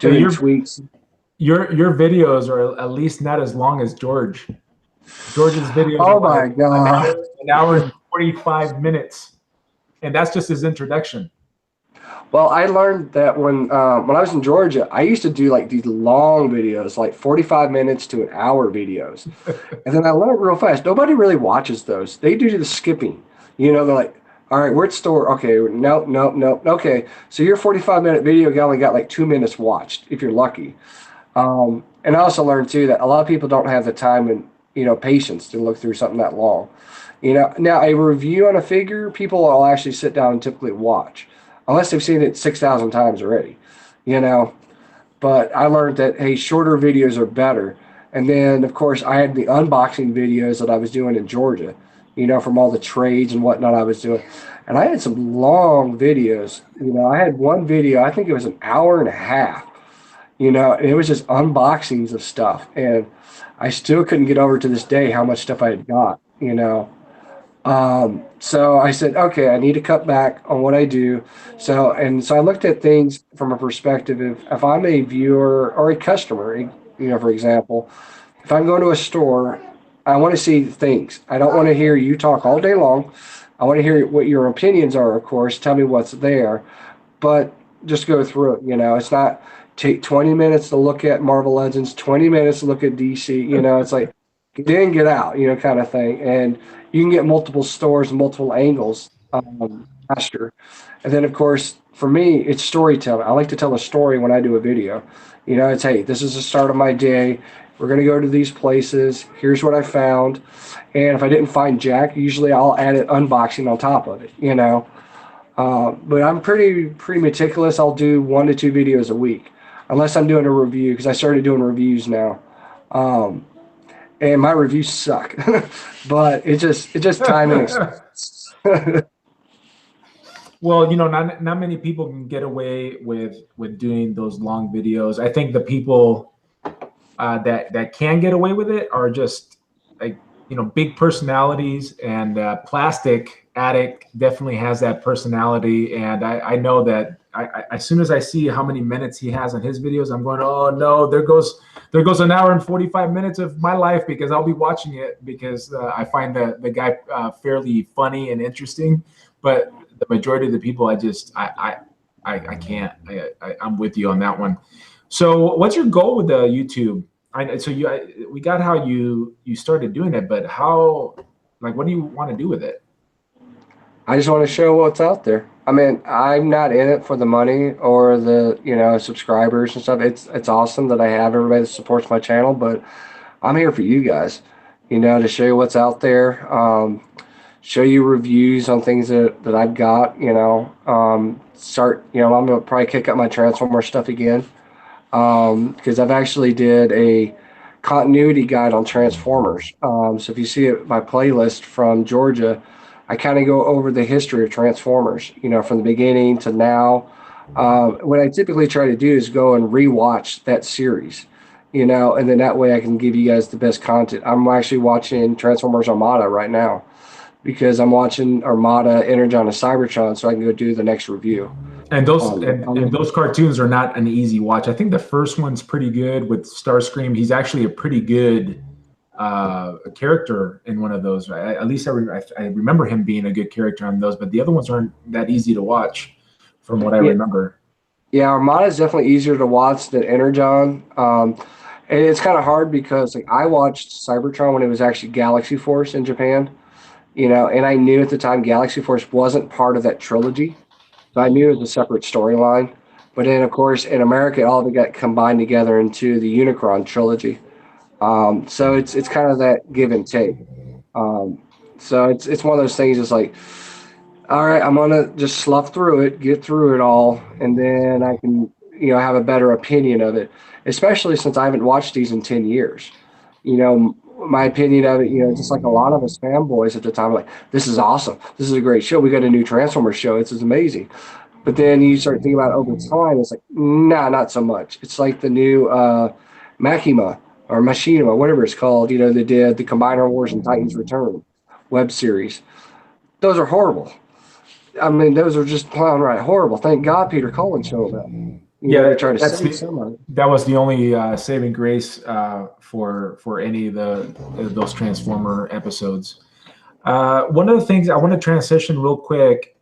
So doing tweaks. your videos are at least not as long as George. George's videos Oh are my like God. an hour and 45 minutes. And that's just his introduction. Well, I learned that when I was in Georgia, I used to do like these long videos, like 45 minutes to an hour videos. And then I learned real fast. Nobody really watches those. They do the skipping. They're like, all right, we're at store. Okay, nope. Okay, so your 45-minute video only got like 2 minutes watched, if you're lucky. And I also learned too that a lot of people don't have the time and patience to look through something that long. Now a review on a figure, people will actually sit down and typically watch, unless they've seen it 6,000 times already. But I learned that hey, shorter videos are better. And then of course I had the unboxing videos that I was doing in Georgia, from all the trades and whatnot I was doing. And I had some long videos. I had one video, I think it was an hour and a half. And it was just unboxings of stuff. And I still couldn't get over to this day how much stuff I had got. So I said, okay, I need to cut back on what I do. So I looked at things from a perspective of if I'm a viewer or a customer, for example, if I'm going to a store, I want to see things. I don't want to hear you talk all day long. I want to hear what your opinions are, of course. Tell me what's there, but just go through it. It's not take 20 minutes to look at Marvel Legends, 20 minutes to look at DC. It's like get in, get out, kind of thing. And you can get multiple stores and multiple angles faster. And then, of course, for me, it's storytelling. I like to tell a story when I do a video. It's, hey, this is the start of my day. We're going to go to these places. Here's what I found. And if I didn't find Jack, usually I'll add an unboxing on top of it, But I'm pretty meticulous. I'll do 1 to 2 videos a week, unless I'm doing a review, because I started doing reviews now. And my reviews suck, but it's just time and expense. Well, not many people can get away with doing those long videos. I think the people that can get away with it are just like big personalities, and Plastic Addict definitely has that personality. And I know that as soon as I see how many minutes he has on his videos, I'm going, oh no, there goes an hour and 45 minutes of my life, because I'll be watching it because I find the guy fairly funny and interesting. But the majority of the people, I I can't. I'm with you on that one. So what's your goal with the YouTube? We got how you started doing it, but how, like, what do you want to do with it? I just want to show what's out there. I mean, I'm not in it for the money or the, subscribers and stuff. It's awesome that I have everybody that supports my channel, but I'm here for you guys, to show you what's out there, show you reviews on things that I've got, I'm gonna probably kick up my Transformer stuff again, because I've actually did a continuity guide on Transformers. So if you see it, my playlist from Georgia, I kind of go over the history of Transformers, from the beginning to now. What I typically try to do is go and rewatch that series, and then that way I can give you guys the best content. I'm actually watching Transformers Armada right now because I'm watching Armada Energon and Cybertron, so I can go do the next review. And those cartoons are not an easy watch. I think the first one's pretty good with Starscream. He's actually a pretty good character in one of those. At least I remember him being a good character on those, but the other ones aren't that easy to watch from what I remember. Yeah, Armada is definitely easier to watch than Energon. And it's kind of hard because I watched Cybertron when it was actually Galaxy Force in Japan, and I knew at the time Galaxy Force wasn't part of that trilogy. So I knew it was a separate storyline. But then, of course, in America, all of it got combined together into the Unicron trilogy. So it's kind of that give and take. So it's one of those things. It's like, all right, I'm gonna just slough through it, get through it all, and then I can have a better opinion of it. Especially since I haven't watched these in 10 years. My opinion of it, just like a lot of us fanboys at the time, like, this is awesome. This is a great show. We got a new Transformers show. This is amazing. But then you start thinking about it over time. It's like, nah, not so much. It's like the new Makima or Machinima, whatever it's called. They did the Combiner Wars and Titans Return web series. Those are horrible. I mean, those are just plowing right horrible. Thank God Peter Cullen showed up. Yeah, to try to save someone. That was the only saving grace for any of those Transformer episodes. One of the things I want to transition real quick.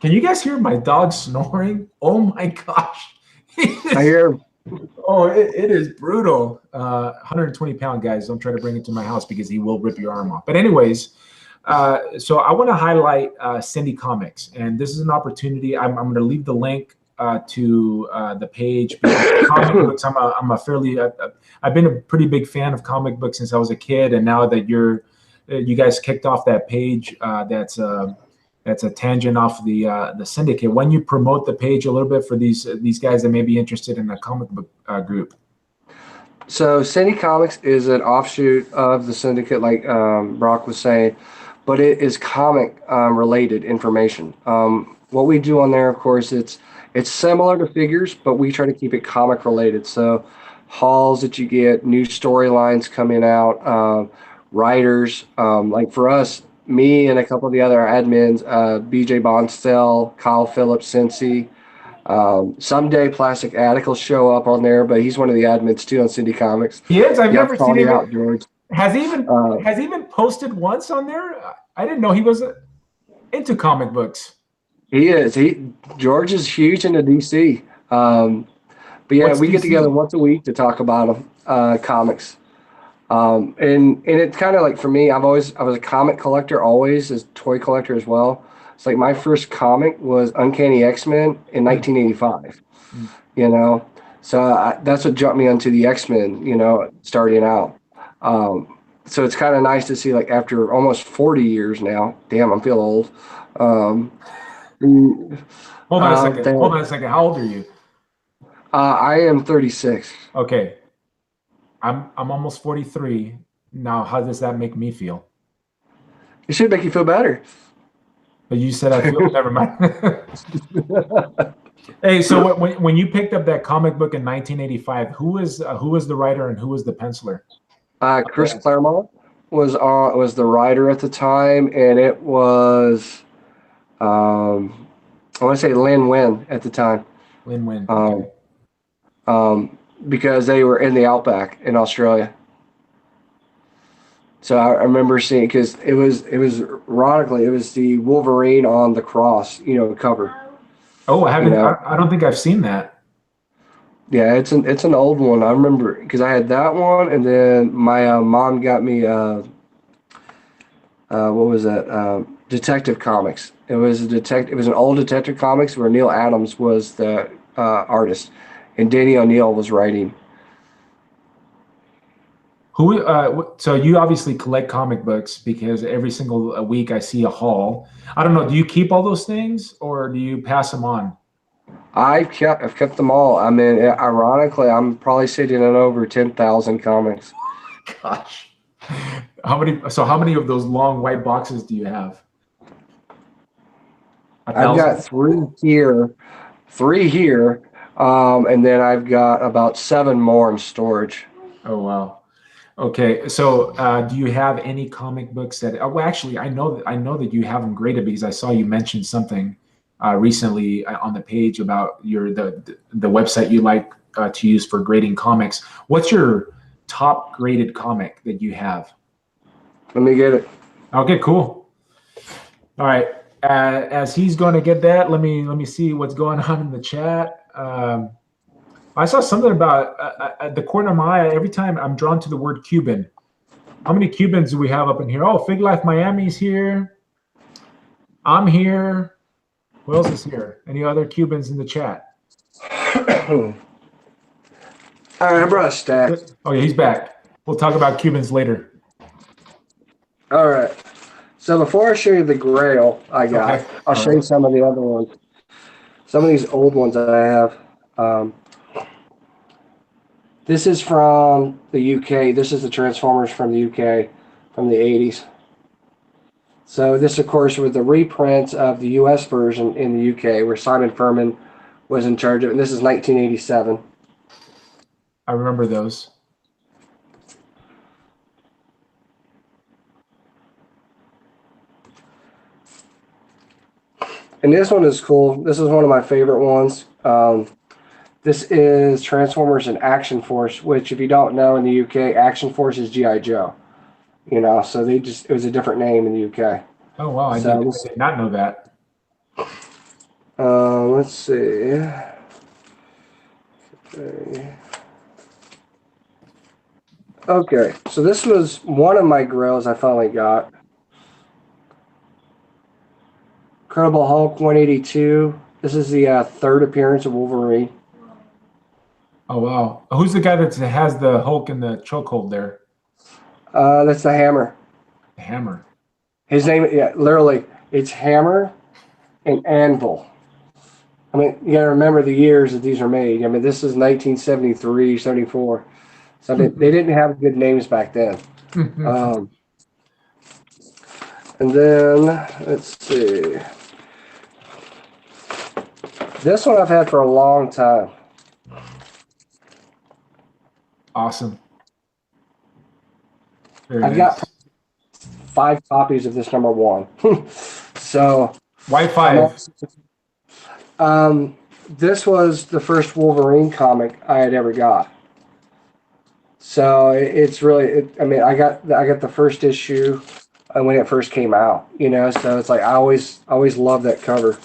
Can you guys hear my dog snoring? Oh my gosh! I hear. Oh, it is brutal. 120-pound guys. Don't try to bring it to my house because he will rip your arm off. But anyways, so I want to highlight Syndi-Comics, and this is an opportunity. I'm going to leave the link to the page. Comic books. I've been a pretty big fan of comic books since I was a kid, and now that you guys kicked off that page, that's a tangent off the syndicate. When you promote the page a little bit for these guys that may be interested in a comic book group. So Syndi-Comics is an offshoot of the syndicate, like Brock was saying, but it is comic related information. What we do on there, of course, it's similar to figures, but we try to keep it comic related. So hauls that you get, new storylines coming out, writers. Like for us, me and a couple of the other admins, BJ Bonstel, Kyle Phillips, Cincy. Someday Plastic Attic will show up on there, but he's one of the admins too on Syndi-Comics. He is. I've never seen him. Out, George. Has he even posted once on there? I didn't know he was into comic books. He is. George is huge into DC. But yeah, we get together once a week to talk about them, comics. And it's kind of like, for me, I was a comic collector always, as toy collector as well. It's like my first comic was Uncanny X-Men in 1985. So that's what jumped me onto the X-Men. Starting out. So it's kind of nice to see, like, after almost 40 years now. Damn, I'm feeling old. Hold on a second. How old are you? I am 36. Okay. I'm almost 43. Now, how does that make me feel? It should make you feel better. But you said I feel never mind. Hey, so when you picked up that comic book in 1985, who was the writer and who was the penciler? Chris Claremont was the writer at the time, and it was I want to say Lin Wen at the time. Lin Wen. Okay. Because they were in the outback in Australia. So I remember seeing, because it was ironically, it was the Wolverine on the cross, cover. Oh, I You haven't. know, I don't think I've seen that. yeah, it's an old one. I remember because I had that one, and then my mom got me what was that? Detective Comics. It was a detective. It was an old Detective Comics where Neil Adams was the artist, and Danny O'Neill was writing. Who? So you obviously collect comic books because every single week I see a haul. I don't know. Do you keep all those things or do you pass them on? I've kept them all. I mean, ironically, I'm probably sitting on over 10,000 comics. Gosh. How many? So how many of those long white boxes do you have? A I've got thousand? three here, and then I've got about seven more in storage. Oh wow. Okay, so do you have any comic books that? Oh, well, actually, I know that you have them graded because I saw you mention something recently on the page about the website you like to use for grading comics. What's your top graded comic that you have? Let me get it. Okay, cool. All right. As he's going to get that, let me see what's going on in the chat. I saw something about at the corner of my eye. Every time I'm drawn to the word Cuban. How many Cubans do we have up in here? Oh, Fig Life Miami's here. I'm here. Who else is here? Any other Cubans in the chat? All right, I brought a stack. Oh, yeah, he's back. We'll talk about Cubans later. All right. So before I show you the Grail I got, Okay. I'll All show you right. some of the other ones. Some of these old ones that I have. Um, this is from the UK. This is the Transformers from the UK from the 80s. So this, of course, was the reprint of the US version in the UK where Simon Furman was in charge of it. And this is 1987. I remember those. And this one is cool. This is one of my favorite ones. This is Transformers and Action Force, which, if you don't know, in the UK, Action Force is G.I. Joe. You know, so it was a different name in the UK. Oh, wow. So I did not know that. let's see. Okay, so this was one of my grails I finally got. Incredible Hulk 182. This is the third appearance of Wolverine. Oh, wow. Who's the guy that has the Hulk in the chokehold there? That's the Hammer. The hammer. His name, yeah, literally, it's Hammer and Anvil. I mean, you gotta remember the years that these are made. I mean, this is 1973, 74. So they didn't have good names back then. Um, and then, let's see. This one I've had for a long time. Awesome. Very I've nice. got 5 copies of this #1. So Why I'm five? also, this was the first Wolverine comic I had ever got. So it's really, I mean, I got the first issue when it first came out. You know, so it's like I always loved that cover.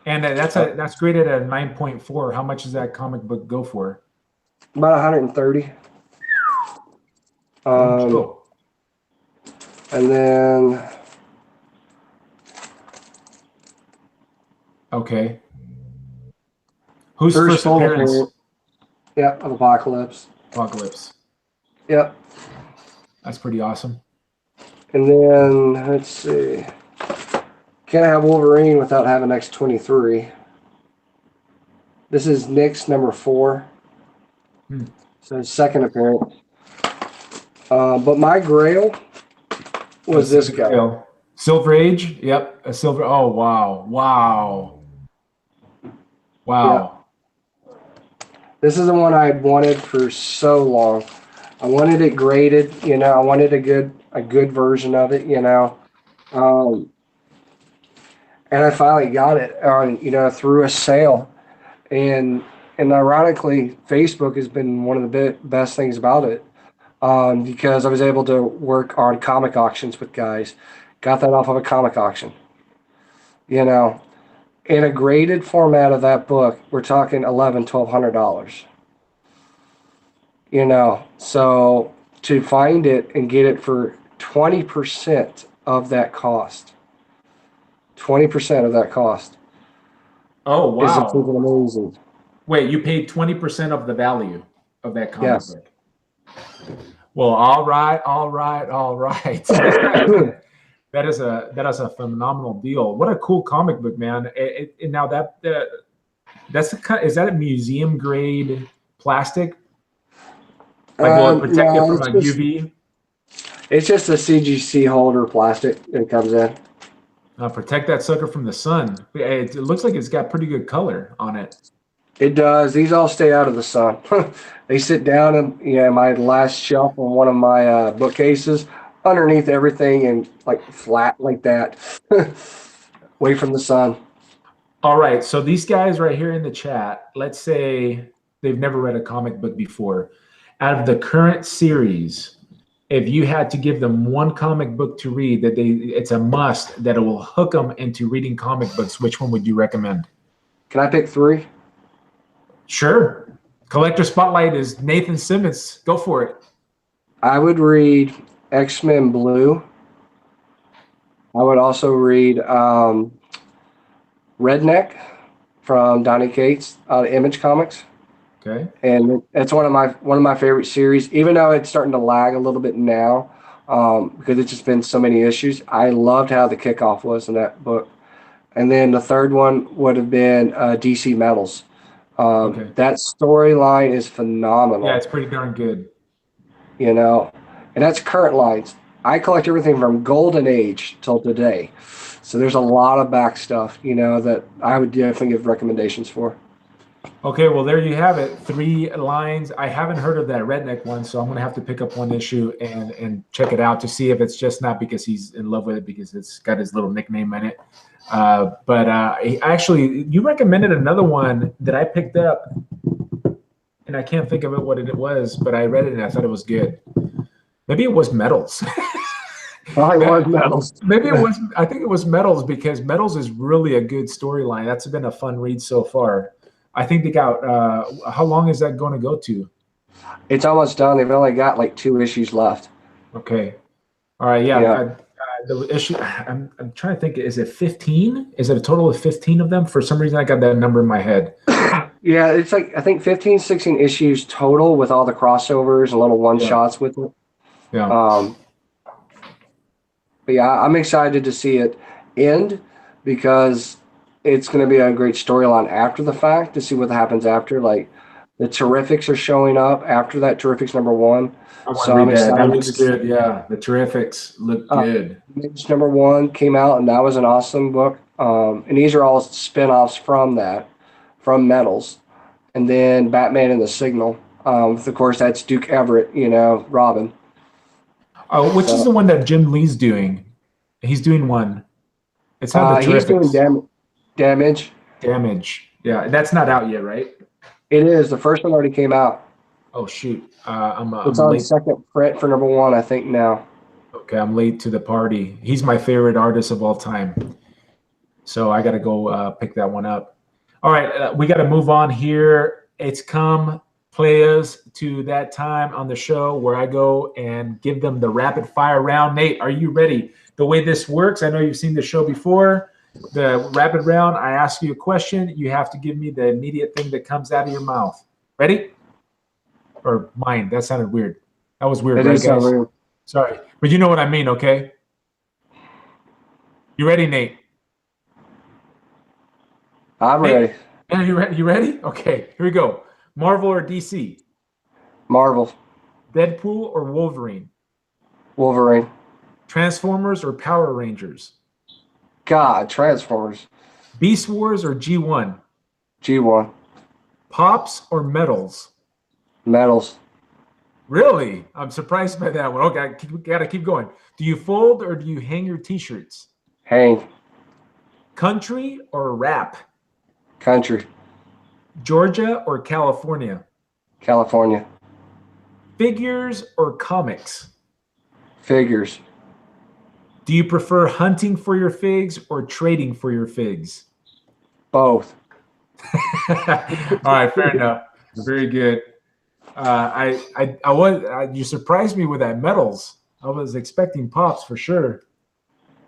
And Uh, that's graded at 9.4. How much does that comic book go for? About 130. Oh, Um, Joe. and then Okay. Whose first first full appearance? appearance, yeah, of Apocalypse. Apocalypse. Yep. That's pretty awesome. And then let's see. Can't have Wolverine without having X-23. This is Nick's #4. Hmm. So his second appearance. But my grail was Let's see this the guy. grail. Silver Age. Yep. A silver. Oh, wow. Wow. Yeah. Wow. This is the one I had wanted for so long. I wanted it graded, you know, I wanted a good version of it, you know. Um, and I finally got it on, you know, through a sale. And and ironically, Facebook has been one of the best things about it. Because I was able to work on comic auctions with guys. Got that off of a comic auction, you know. in a graded format of that book, we're talking $1,100-$1,200. You know, so to find it and get it for 20% of that cost, 20% of that cost Oh, is wow. amazing. Wait, you paid 20% of the value of that comic Yes. book. Well, all right, all right, all right. That is a phenomenal deal. What a cool comic book, man. Now that's the kind, is that a museum grade plastic? Like, will it protect it No, from like UV? it's just a CGC holder plastic that comes in. Protect that sucker from the sun. It looks like it's got pretty good color on it. It does. These all stay out of the sun. They sit down in my last shelf on one of my bookcases, underneath everything and like flat like that, away from the sun. All right, so these guys right here in the chat, let's say they've never read a comic book before. Out of the current series, if you had to give them one comic book to read that it's a must that it will hook them into reading comic books, which one would you recommend? Can I pick three? Sure. Collector Spotlight is Nathan Simmons. Go for it. I would read X-Men Blue. I would also read Redneck from Donny Cates out of Image Comics. Okay. And it's one of my favorite series, even though it's starting to lag a little bit now, because it's just been so many issues. I loved how the kickoff was in that book. And then the third one would have been DC Metals. Okay. That storyline is phenomenal. Yeah, it's pretty darn good. You know, and that's current lines. I collect everything from Golden Age till today. So there's a lot of back stuff, that I would definitely give recommendations for. Okay, well, there you have it. 3 lines. I haven't heard of that redneck one, so I'm going to have to pick up one issue and check it out to see if it's just not because he's in love with it, because it's got his little nickname in it. But actually, you recommended another one that I picked up, and I can't think of it what it was, but I read it and I thought it was good. Maybe it was Metals. Probably was Metals. Maybe it was. I think it was Metals, because Metals is really a good storyline. That's been a fun read so far. I think they got. How long is that going to go to? It's almost done. They've only got like 2 issues left. Okay. All right. Yeah. The issue. I'm trying to think. Is it 15? Is it a total of 15 of them? For some reason, I got that number in my head. Yeah, it's like I think 15, 16 issues total with all the crossovers and little one shots with it. Yeah. But yeah, I'm excited to see it end, because it's going to be a great storyline after the fact to see what happens after. Like the Terrifics are showing up after that. Terrifics #1. So I'm excited. That looks good. Yeah, the Terrifics look good. Image #1 came out, and that was an awesome book. And these are all spin-offs from that, from Metals. And then Batman and the Signal. Of course, that's Duke Everett, Robin. Oh, which is the one that Jim Lee's doing? He's doing one. It's not the Terrifics. He's doing Damage. Damage. Yeah, that's not out yet, right? It is. The first one already came out. Oh shoot! It's I'm on late. second print for #1, I think now. Okay, I'm late to the party. He's my favorite artist of all time, so I got to go pick that one up. All right, we got to move on here. It's come, players, to that time on the show where I go and give them the rapid fire round. Nate, are you ready? The way this works, I know you've seen the show before. The rapid round, I ask you a question. You have to give me the immediate thing that comes out of your mouth. Ready? Or mine. That sounded weird. That was weird, right, guys? Weird. Sorry. But you know what I mean, okay? You ready, Nate? I'm ready. Yeah, you ready? Okay, here we go. Marvel or DC? Marvel. Deadpool or Wolverine? Wolverine. Transformers or Power Rangers? God, Transformers. Beast Wars or G1? G1. Pops or Metals? Metals. Really? I'm surprised by that one. Okay, gotta keep going. Do you fold or do you hang your t-shirts? Hang. Country or rap? Country. Georgia or California? California. Figures or comics? Figures. Do you prefer hunting for your figs or trading for your figs? Both. All right, fair enough. Very good. You surprised me with that medals. I was expecting pops for sure.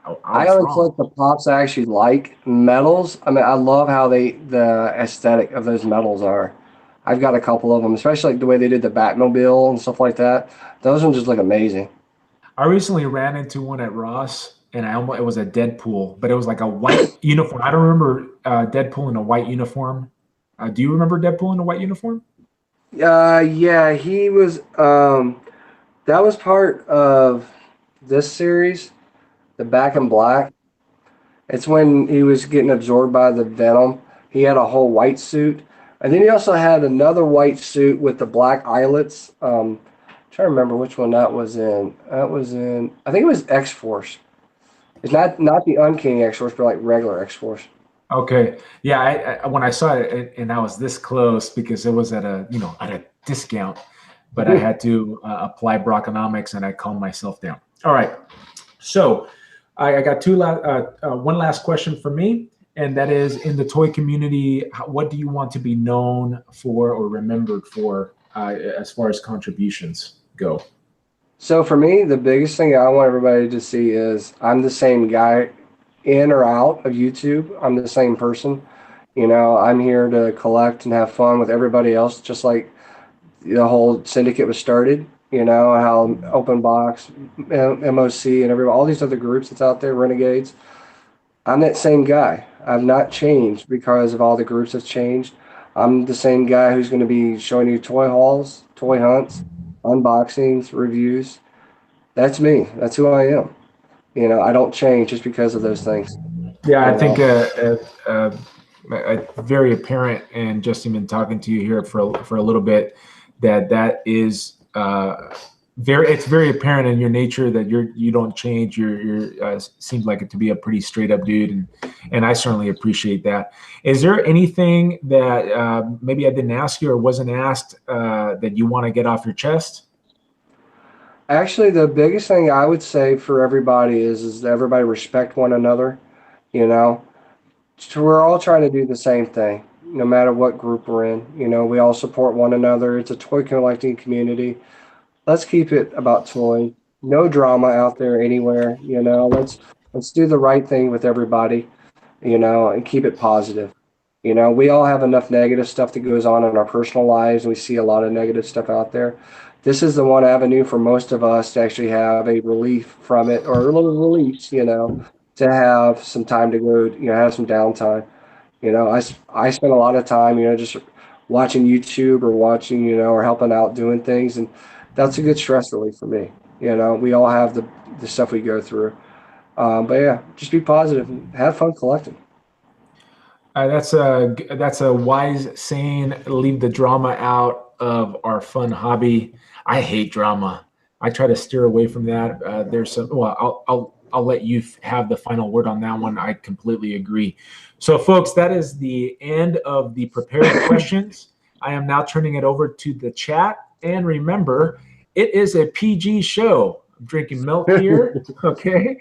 I I was only wrong. collect the pops I actually like. Medals, I mean, I love how the aesthetic of those medals are. I've got a couple of them, especially like the way they did the Batmobile and stuff like that. Those ones just look amazing. I recently ran into one at Ross, and it was a Deadpool, but it was like a white uniform. I don't remember Deadpool in a white uniform. Do you remember Deadpool in a white uniform? Yeah, he was. That was part of this series, the Back in Black. It's when he was getting absorbed by the Venom. He had a whole white suit, and then he also had another white suit with the black eyelets. Trying to remember which one that was in. That was in. I think it was X Force. It's not the Uncanny X Force, but like regular X Force. Okay, yeah. When I saw it, and I was this close because it was at a discount, but I had to apply Brockonomics, and I calmed myself down. All right, so I got one last question for me, and that is, in the toy community, what do you want to be known for or remembered for as far as contributions go? So for me, the biggest thing I want everybody to see is I'm the same guy in or out of YouTube. I'm the same person. I'm here to collect and have fun with everybody else, just like the whole syndicate was started. How Open Box, MOC, and all these other groups that's out there, Renegades. I'm that same guy. I've not changed because of all the groups have changed. I'm the same guy who's going to be showing you toy hauls, toy hunts, unboxings, reviews. That's me. That's who I am. I don't change just because of those things. Yeah, I You think know, very apparent, and just even talking to you here for a little bit, that is it's very apparent in your nature that you don't change. You're seems like it to be a pretty straight up dude, and I certainly appreciate that. Is there anything that maybe I didn't ask you or wasn't asked that you want to get off your chest? Actually, the biggest thing I would say for everybody is that everybody respect one another. You know, So we're all trying to do the same thing, no matter what group we're in. We all support one another. It's a toy collecting community. Let's keep it about toys. No drama out there anywhere. Let's do the right thing with everybody. And keep it positive. We all have enough negative stuff that goes on in our personal lives, and we see a lot of negative stuff out there. This is the one avenue for most of us to actually have a relief from it, or a little release. To have some time to go. Have some downtime. I spend a lot of time, just watching YouTube or watching, or helping out doing things, and that's a good stress relief for me. We all have the stuff we go through. But yeah, just be positive and have fun collecting. That's a wise saying. Leave the drama out of our fun hobby. I hate drama. I try to steer away from that. There's some. Well, I'll let you have the final word on that one. I completely agree. So, folks, that is the end of the prepared questions. I am now turning it over to the chat. And remember, it is a PG show. I'm drinking milk here. Okay.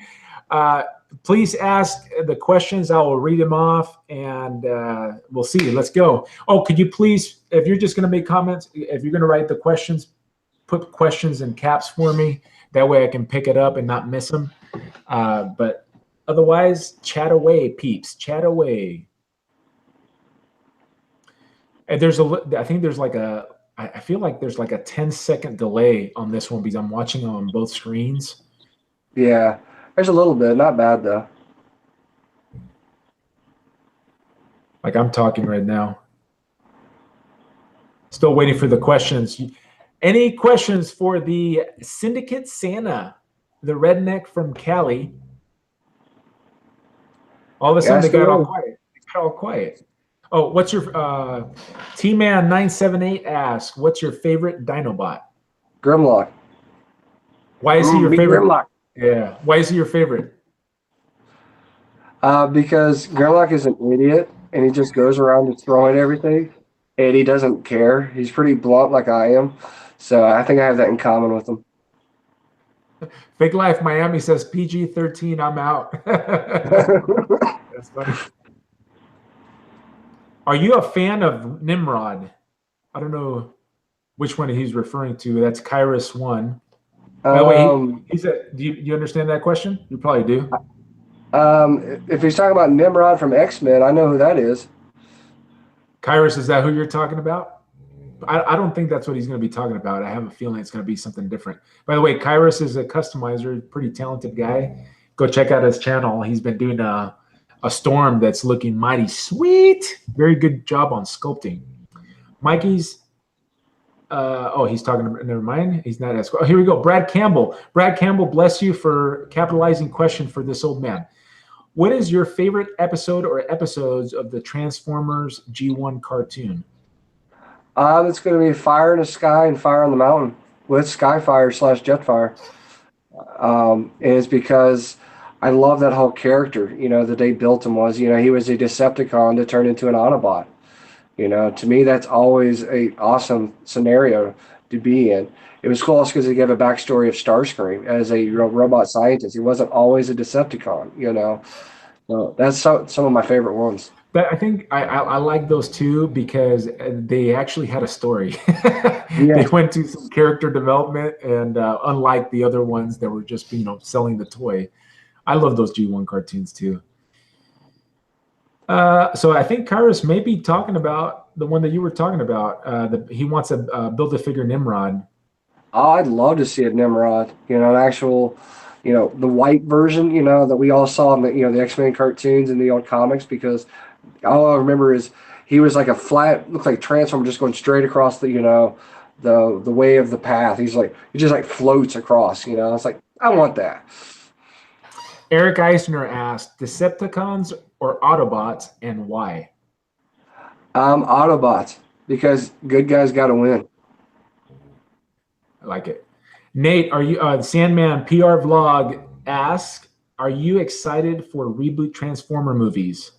Please ask the questions. I will read them off, and we'll see. Let's go. Oh, could you please, if you're just going to make comments, if you're going to write the questions, put questions in caps for me. That way I can pick it up and not miss them. But otherwise, chat away, peeps. Chat away. And I think there's like I feel like there's like a 10-second delay on this one because I'm watching on both screens. Yeah, there's a little bit, not bad though. Like I'm talking right now. Still waiting for the questions. Any questions for the Syndicate Santa, the redneck from Cali? All of a sudden, Ask they got all away. quiet. They got all quiet. Oh, what's your T-Man 978 asks, what's your favorite Dinobot? Grimlock. Why is he your Meet favorite? Grimlock. Yeah. Why is he your favorite? Because Grimlock is an idiot and he just goes around destroying everything and he doesn't care. He's pretty blunt like I am. So I think I have that in common with him. Fake Life Miami says PG-13, I'm out. That's funny. Are you a fan of Nimrod? I don't know which one he's referring to. That's Kairos 1. By the way, he's a. Do you understand that question? You probably do. If he's talking about Nimrod from X-Men, I know who that is. Kairos, is that who you're talking about? I don't think that's what he's going to be talking about. I have a feeling it's going to be something different. By the way, Kairos is a customizer, pretty talented guy. Go check out his channel. He's been doing a storm that's looking mighty sweet. Very good job on sculpting. Mikey's. He's talking about, never mind. He's not as. Oh, here we go. Brad Campbell. Brad Campbell, bless you for capitalizing question for this old man. What is your favorite episode or episodes of the Transformers G1 cartoon? It's going to be Fire in the Sky and Fire on the Mountain with Skyfire / Jetfire. Is because I love that whole character. You know, the day built him was, you know, he was a Decepticon to turn into an Autobot. You know, to me, that's always a awesome scenario to be in. It was cool because he gave a backstory of Starscream as a robot scientist. He wasn't always a Decepticon, you know. So that's some of my favorite ones. But I think I like those two because they actually had a story. Yeah. They went to some character development, and unlike the other ones that were just, you know, selling the toy, I love those G1 cartoons too. So I think Kairos may be talking about the one that you were talking about. He wants to build a figure Nimrod. Oh, I'd love to see a Nimrod. You know, an actual, you know, the white version. You know, that we all saw in the, you know, the X-Men cartoons and the old comics. Because all I remember is he was like a flat, looked like a transformer just going straight across the, you know, the way of the path. He's like, he just like floats across. You know, it's like, I want that. Eric Eisner asked, Decepticons or Autobots, and why? Autobots, because good guys got to win. I like it. Nate, are you Sandman PR Vlog asks, are you excited for reboot Transformer movies?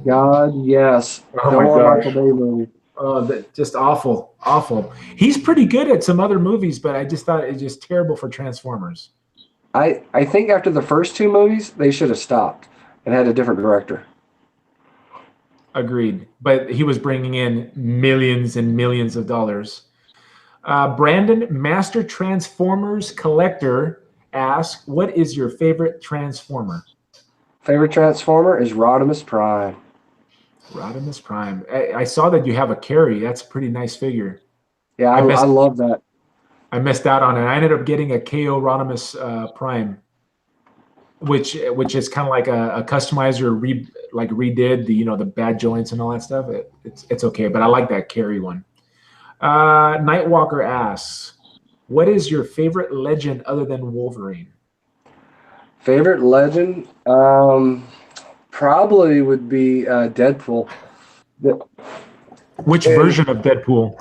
God, yes. Oh the my gosh. Michael Bay movie. Oh, just awful, awful. He's pretty good at some other movies, but I just thought it was just terrible for Transformers. I think after the first two movies, they should have stopped and had a different director. Agreed. But he was bringing in millions and millions of dollars. Brandon, Master Transformers Collector, asks, what is your favorite Transformer? Favorite Transformer is Rodimus Prime. Rodimus Prime. I saw that you have a carry. That's a pretty nice figure. Yeah, I love that. I missed out on it. I ended up getting a KO Rodimus Prime, which is kind of like a customizer redid the, you know, the bad joints and all that stuff. It's okay, but I like that carry one. Nightwalker asks, what is your favorite legend other than Wolverine? Favorite legend probably would be Deadpool. Which version of Deadpool?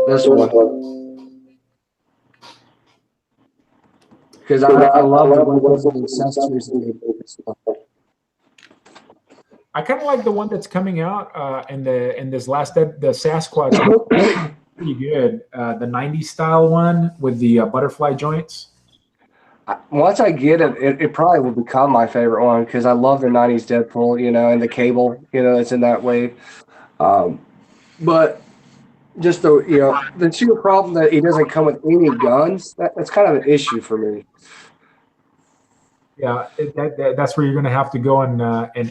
This one. Because I love the weapons and accessories. I kind of like the one that's coming out in this last the Sasquatch. Pretty good. The 90s style one with the butterfly joints. Once I get it, it probably will become my favorite one because I love the 90s Deadpool, you know, and the cable, you know, that's in that wave. But just the, you know, the sheer problem that he doesn't come with any guns, that's kind of an issue for me. Yeah, that's where you're going to have to go and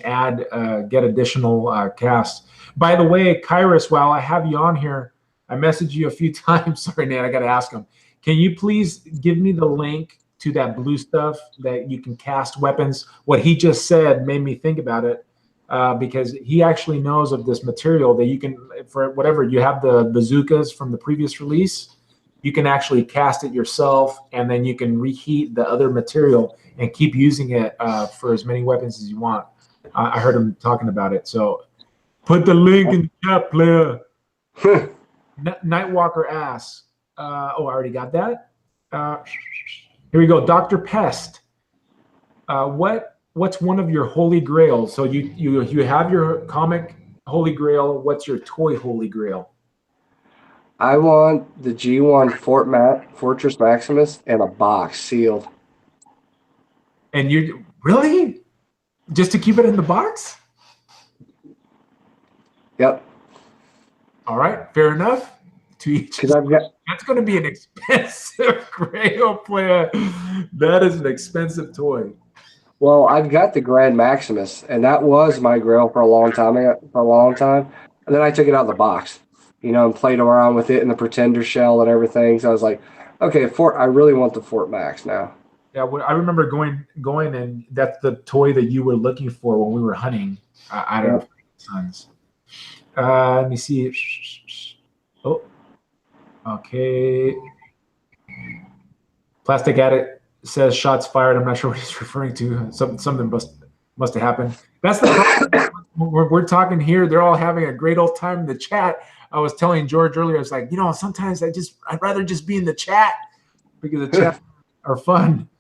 add, get additional cast. By the way, Kairos, while I have you on here, I messaged you a few times. Sorry, Nate, I got to ask him. Can you please give me the link to that blue stuff that you can cast weapons? What he just said made me think about it because he actually knows of this material that you can, for whatever, you have the bazookas from the previous release, you can actually cast it yourself, and then you can reheat the other material and keep using it for as many weapons as you want. I heard him talking about it. So put the link in the chat, player. Nightwalker asks, I already got that. Here we go. Dr. Pest. What's one of your holy grails? So you have your comic holy grail. What's your toy holy grail? I want the G1 Fortress Maximus and a box sealed. And you really? Just to keep it in the box? Yep. All right, fair enough. To each. Because I've got. That's going to be an expensive Grail player. That is an expensive toy. Well, I've got the Grand Maximus, and that was my Grail for a long time. For a long time, and then I took it out of the box, and played around with it in the Pretender shell and everything. So I was like, okay, I really want the Fort Max now. Yeah, I remember going, and that's the toy that you were looking for when we were hunting out of Sons. Let me see. Oh, okay. Plastic Addict says shots fired. I'm not sure what he's referring to. Something must have happened. That's the problem. We're talking here. They're all having a great old time in the chat. I was telling George earlier, I was like, sometimes I'd rather just be in the chat because the chat are fun.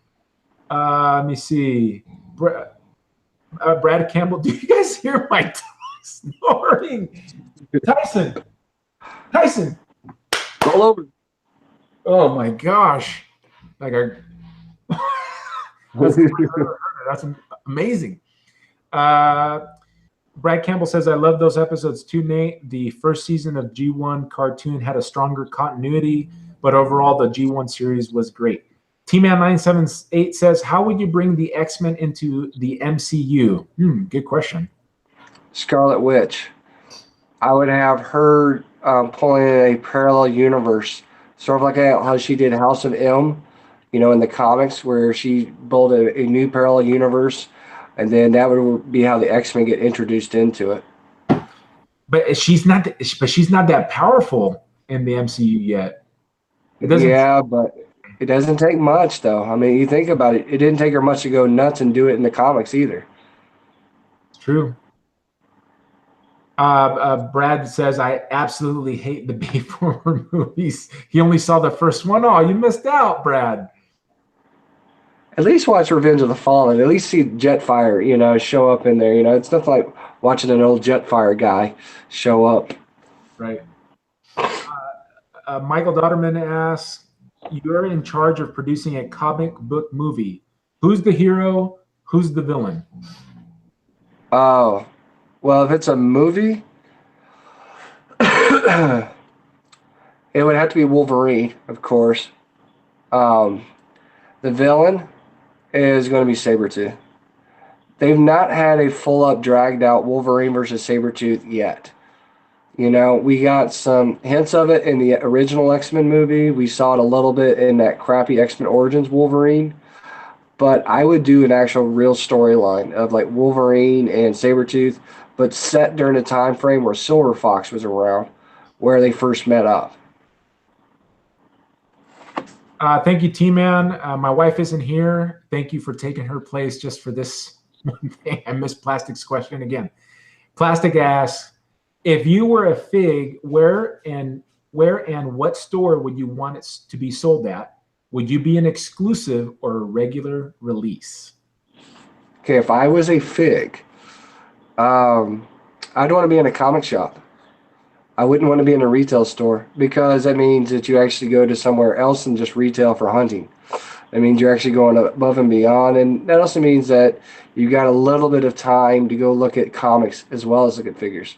Let me see. Brad Campbell, do you guys hear my dog snoring? Tyson. Roll over. Oh my gosh. Like that's amazing. Brad Campbell says, I love those episodes too, Nate. The first season of G1 cartoon had a stronger continuity, but overall the G1 series was great. T-Man978 says, how would you bring the X-Men into the MCU? Good question. Scarlet Witch. I would have her pull in a parallel universe, sort of like how she did House of M, in the comics, where she built a new parallel universe, and then that would be how the X-Men get introduced into it. But she's not that powerful in the MCU yet. It doesn't. Yeah, but it doesn't take much, though. I mean, you think about it. It didn't take her much to go nuts and do it in the comics either. It's true. Brad says, I absolutely hate the B4 movies. He only saw the first one. Oh, you missed out, Brad. At least watch Revenge of the Fallen. At least see Jetfire, show up in there. It's nothing like watching an old Jetfire guy show up. Right. Michael Dotterman asks, you're in charge of producing a comic book movie. Who's the hero? Who's the villain? Oh, well, if it's a movie, it would have to be Wolverine, of course. The villain is going to be Sabretooth. They've not had a full-up, dragged-out Wolverine versus Sabretooth yet. We got some hints of it in the original X-Men movie. We saw it a little bit in that crappy X-Men Origins Wolverine. But I would do an actual real storyline of like Wolverine and Sabretooth, but set during a time frame where Silver Fox was around, where they first met up. Thank you, T-Man. My wife isn't here. Thank you for taking her place just for this one thing. I missed Plastic's question again. Plastic asks, if you were a fig, where and what store would you want it to be sold at? Would you be an exclusive or a regular release? Okay, if I was a fig, I'd want to be in a comic shop. I wouldn't want to be in a retail store because that means that you actually go to somewhere else and just retail for hunting. That means you're actually going above and beyond, and that also means that you got a little bit of time to go look at comics as well as look at figures.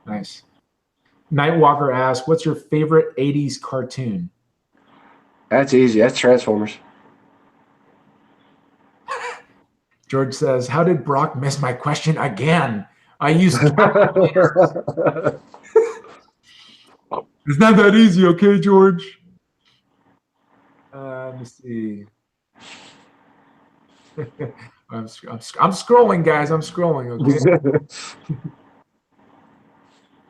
Nice. Nightwalker asks, what's your favorite 80s cartoon? That's easy. That's Transformers. George says, how did Brock miss my question again? I used It's not that easy, okay, George? Let me see. I'm scrolling, guys. I'm scrolling,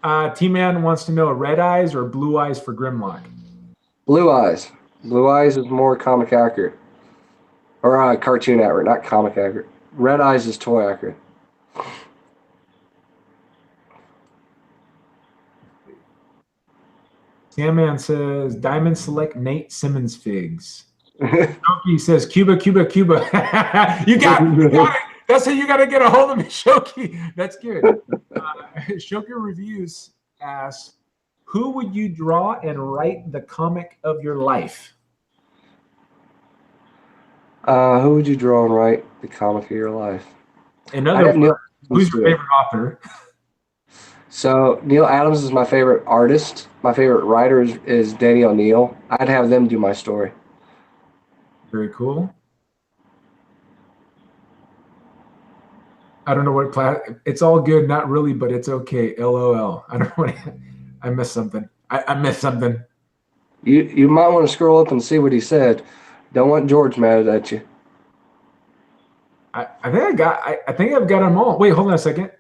okay? T-Man wants to know red eyes or blue eyes for Grimlock? Blue eyes. Blue eyes is more comic accurate. Or cartoon accurate, not comic accurate. Red eyes is toy accurate. Sandman says, Diamond Select Nate Simmons figs. Shoki says, Cuba. You got it. That's how you got to get a hold of me, Shoki. That's good. Shoki Reviews asks, who would you draw and write the comic of your life? Who would you draw and write the comic of your life? In other words, who's your favorite author? So Neil Adams is my favorite artist. My favorite writer is Danny O'Neill. I'd have them do my story. Very cool. I don't know what class. It's all good, not really, but it's okay. LOL. I don't know what. I missed something. I missed something. You might want to scroll up and see what he said. Don't want George mad at you. I think I got. I think I've got them all. Wait, hold on a second.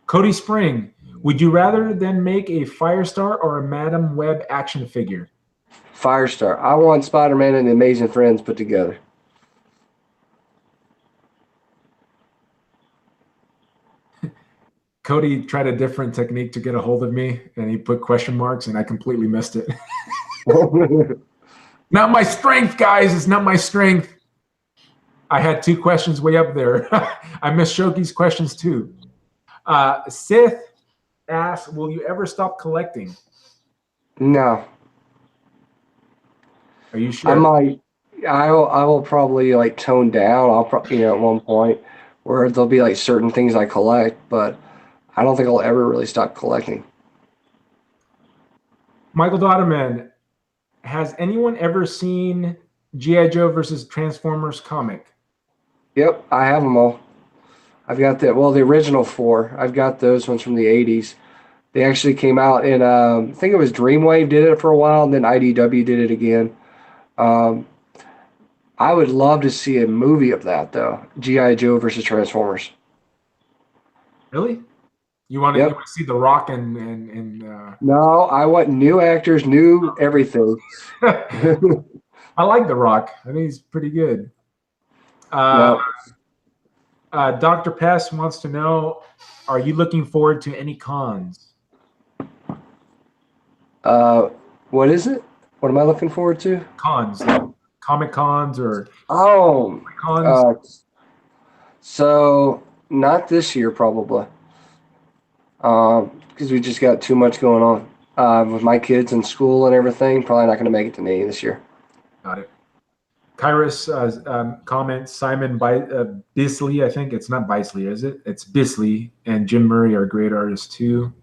Cody Spring. Would you rather than make a Firestar or a Madam Web action figure? Firestar. I want Spider-Man and the Amazing Friends put together. Cody tried a different technique to get a hold of me, and he put question marks, and I completely missed it. Not my strength, guys. It's not my strength. I had two questions way up there. I missed Shoki's questions too. Sith asks, "Will you ever stop collecting?" No. Are you sure? I might. I will probably like tone down. I'll probably at one point where there'll be like certain things I collect, but I don't think I'll ever really stop collecting. Michael Dotterman, has anyone ever seen G.I. Joe versus Transformers comic? Yep, I have them all. I've got the original four. I've got those ones from the '80s. They actually came out in I think it was Dreamwave did it for a while, and then IDW did it again. Um, I would love to see a movie of that though. G.I. Joe versus Transformers. Really? You Yep. want to see The Rock and No, I want new actors, new everything. I like The Rock. I think he's pretty good. Uh, No. Dr. Pest wants to know, are you looking forward to any cons? Uh, what is it? What am I looking forward to? Cons, like Comic Cons or Oh, cons? uh, so not this year probably, because we just got too much going on with my kids in school and everything. Probably not going to make it to any this year. Got it. Kyrus comments, Bisley, I think. It's not Bisley, is it? It's Bisley, and Jim Murray are great artists too.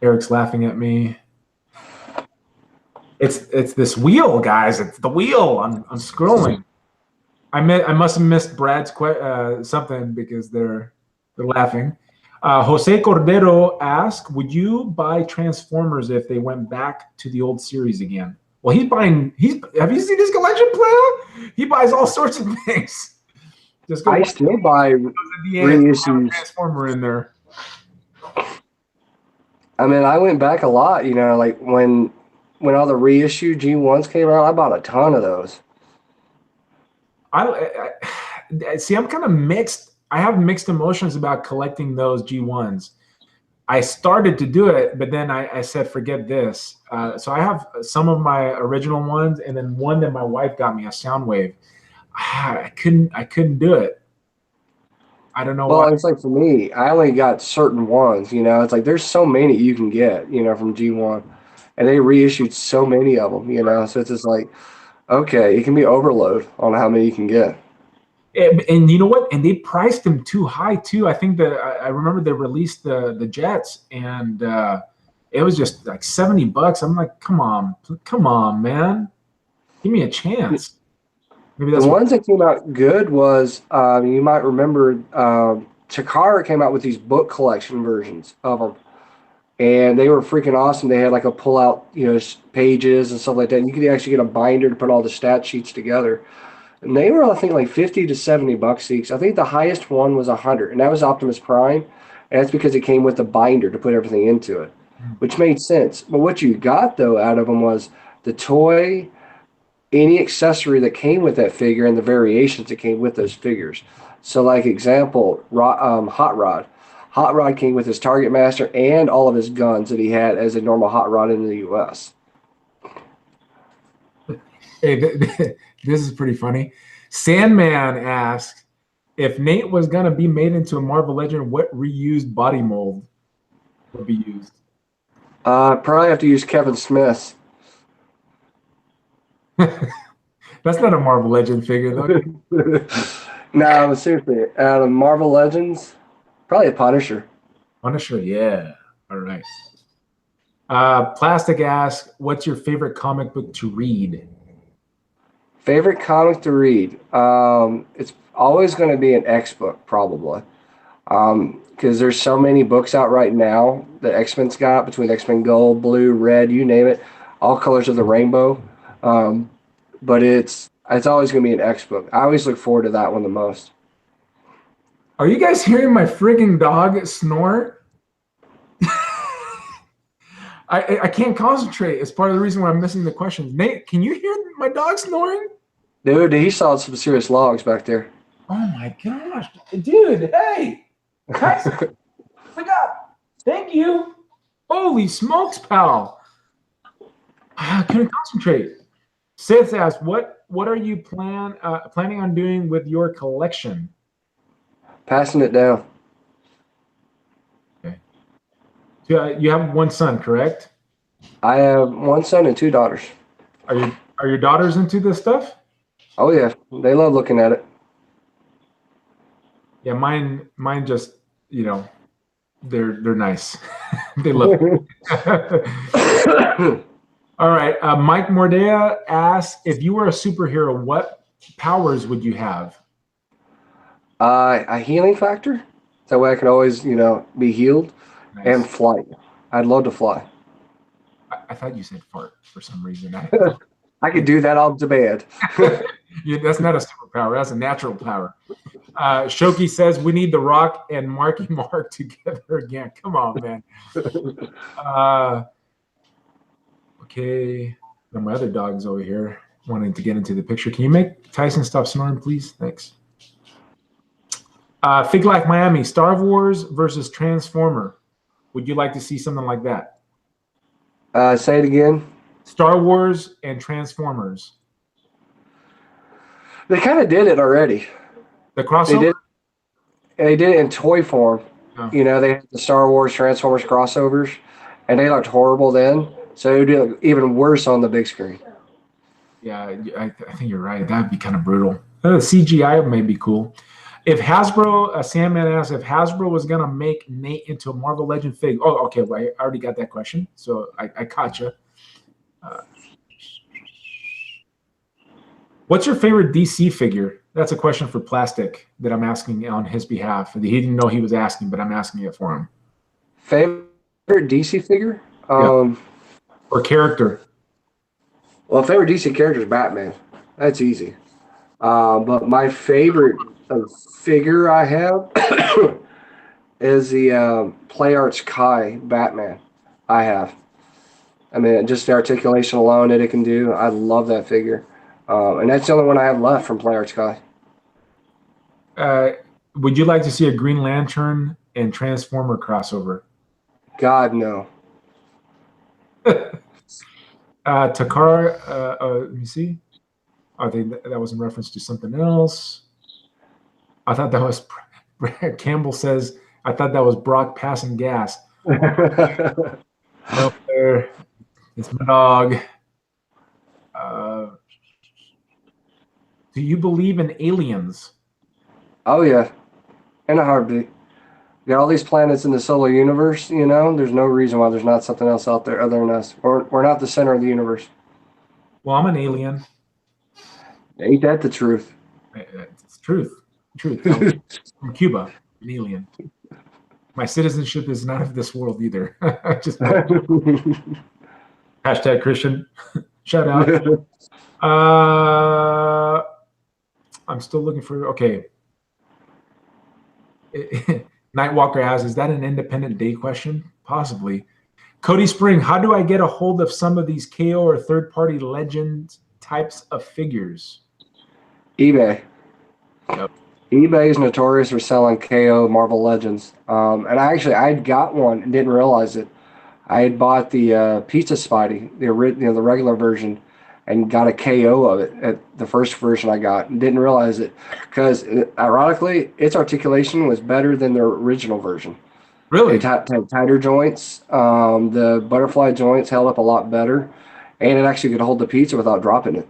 Eric's laughing at me. It's this wheel, guys. It's the wheel. I'm scrolling. I must have missed Brad's something because they're laughing. Jose Cordero asked, "Would you buy Transformers if they went back to the old series again?" Well, have you seen his collection, player? He buys all sorts of things. Just go I still buy reissues. Transformer in there. I mean, I went back a lot. Like when all the reissue G1s came out, I bought a ton of those. I see. I'm kind of mixed. I have mixed emotions about collecting those G1s. I started to do it, but then I said, forget this. So I have some of my original ones, and then one that my wife got me, a Soundwave. I couldn't do it. I don't know why. Well, it's like for me, I only got certain ones. It's like there's so many you can get. From G1, and they reissued so many of them. So it's just like, okay, it can be overload on how many you can get. And you know what? And they priced them too high too. I think that I remember they released the Jets, and it was just like $70. I'm like, come on, man, give me a chance. Maybe that's The ones that came out good was you might remember Takara came out with these book collection versions of them, and they were freaking awesome. They had like a pull out pages and stuff like that. And you could actually get a binder to put all the stat sheets together. And they were, I think, like $50 to $70 each. I think the highest one was 100, and that was Optimus Prime. And that's because it came with a binder to put everything into it, which made sense. But what you got though out of them was the toy, any accessory that came with that figure, and the variations that came with those figures. So, like example, Hot Rod. Hot Rod came with his Target Master and all of his guns that he had as a normal Hot Rod in the U.S. Hey, this is pretty funny. Sandman asks, if Nate was gonna be made into a Marvel Legend, what reused body mold would be used? Probably have to use Kevin Smith. That's not a Marvel Legend figure, though. No, seriously, out of Marvel Legends, probably a Punisher. Punisher, yeah. All right. Plastic asks, what's your favorite comic book to read? Favorite comic to read? It's always going to be an X book, probably. Because there's so many books out right now that X-Men's got between X-Men Gold, Blue, Red, you name it, all colors of the rainbow. Um, but it's always going to be an X book. I always look forward to that one the most. Are you guys hearing my frigging dog snore? I can't concentrate. It's part of the reason why I'm missing the questions. Nate, can you hear my dog snoring? Dude, he saw some serious logs back there. Oh my gosh. Dude, hey. Tyson, wake up. Thank you. Holy smokes, pal. I couldn't concentrate. Sith asks, what are you planning on doing with your collection? Passing it down. Okay. So, you have one son, correct? I have one son and two daughters. Are your daughters into this stuff? Oh yeah, they love looking at it. Yeah, mine just, they're nice. They love it. All right. Mike Mordea asks, if you were a superhero, what powers would you have? A healing factor. That way I can always, be healed. Nice. And flight. I'd love to fly. I thought you said fart for some reason. I could do that on demand. Yeah, that's not a superpower. That's a natural power. Shoki says we need The Rock and Marky Mark together again. Come on, man. Okay. Now my other dog's over here wanting to get into the picture. Can you make Tyson stop snoring, please? Thanks. Fig Like Miami, Star Wars versus Transformer. Would you like to see something like that? Say it again. Star Wars and Transformers. They kind of did it already. The crossover? They did it in toy form. Oh. They had the Star Wars Transformers crossovers, and they looked horrible then. So it would do even worse on the big screen. Yeah, I think you're right. That'd be kind of brutal. CGI may be cool. If Hasbro, Sandman asks, if Hasbro was going to make Nate into a Marvel Legend fig. Oh, okay. Well, I already got that question. So I caught you. What's your favorite DC figure? That's a question for Plastic that I'm asking on his behalf. He didn't know he was asking, but I'm asking it for him. Favorite DC figure? Yeah. Or character? Well, favorite DC character is Batman. That's easy. But my favorite figure I have is the Play Arts Kai Batman. I have. I mean, just the articulation alone that it can do. I love that figure. And that's the only one I have left from Play Arts Kai. Would you like to see a Green Lantern and Transformer crossover? God, no. Takara, let me see. I think that was in reference to something else. I thought that was Campbell says, I thought that was Brock passing gas. No, it's my dog. Do you believe in aliens? Oh, yeah. In a heartbeat. You got all these planets in the solar universe, there's no reason why there's not something else out there other than us. We're not the center of the universe. Well, I'm an alien. Ain't that the truth? It's truth. Truth. From Cuba, an alien. My citizenship is not of this world either. Just hashtag Christian. Shout out. I'm still looking for, okay. Nightwalker asks, is that an independent day question? Possibly. Cody Spring, how do I get a hold of some of these KO or third-party legend types of figures? eBay. Yep. eBay is notorious for selling KO Marvel Legends. And I'd got one and didn't realize it. I had bought the Pizza Spidey, the regular version, and got a KO of it at the first version I got, and didn't realize it because, ironically, its articulation was better than the original version. Really? It had tighter joints. The butterfly joints held up a lot better, and it actually could hold the pizza without dropping it.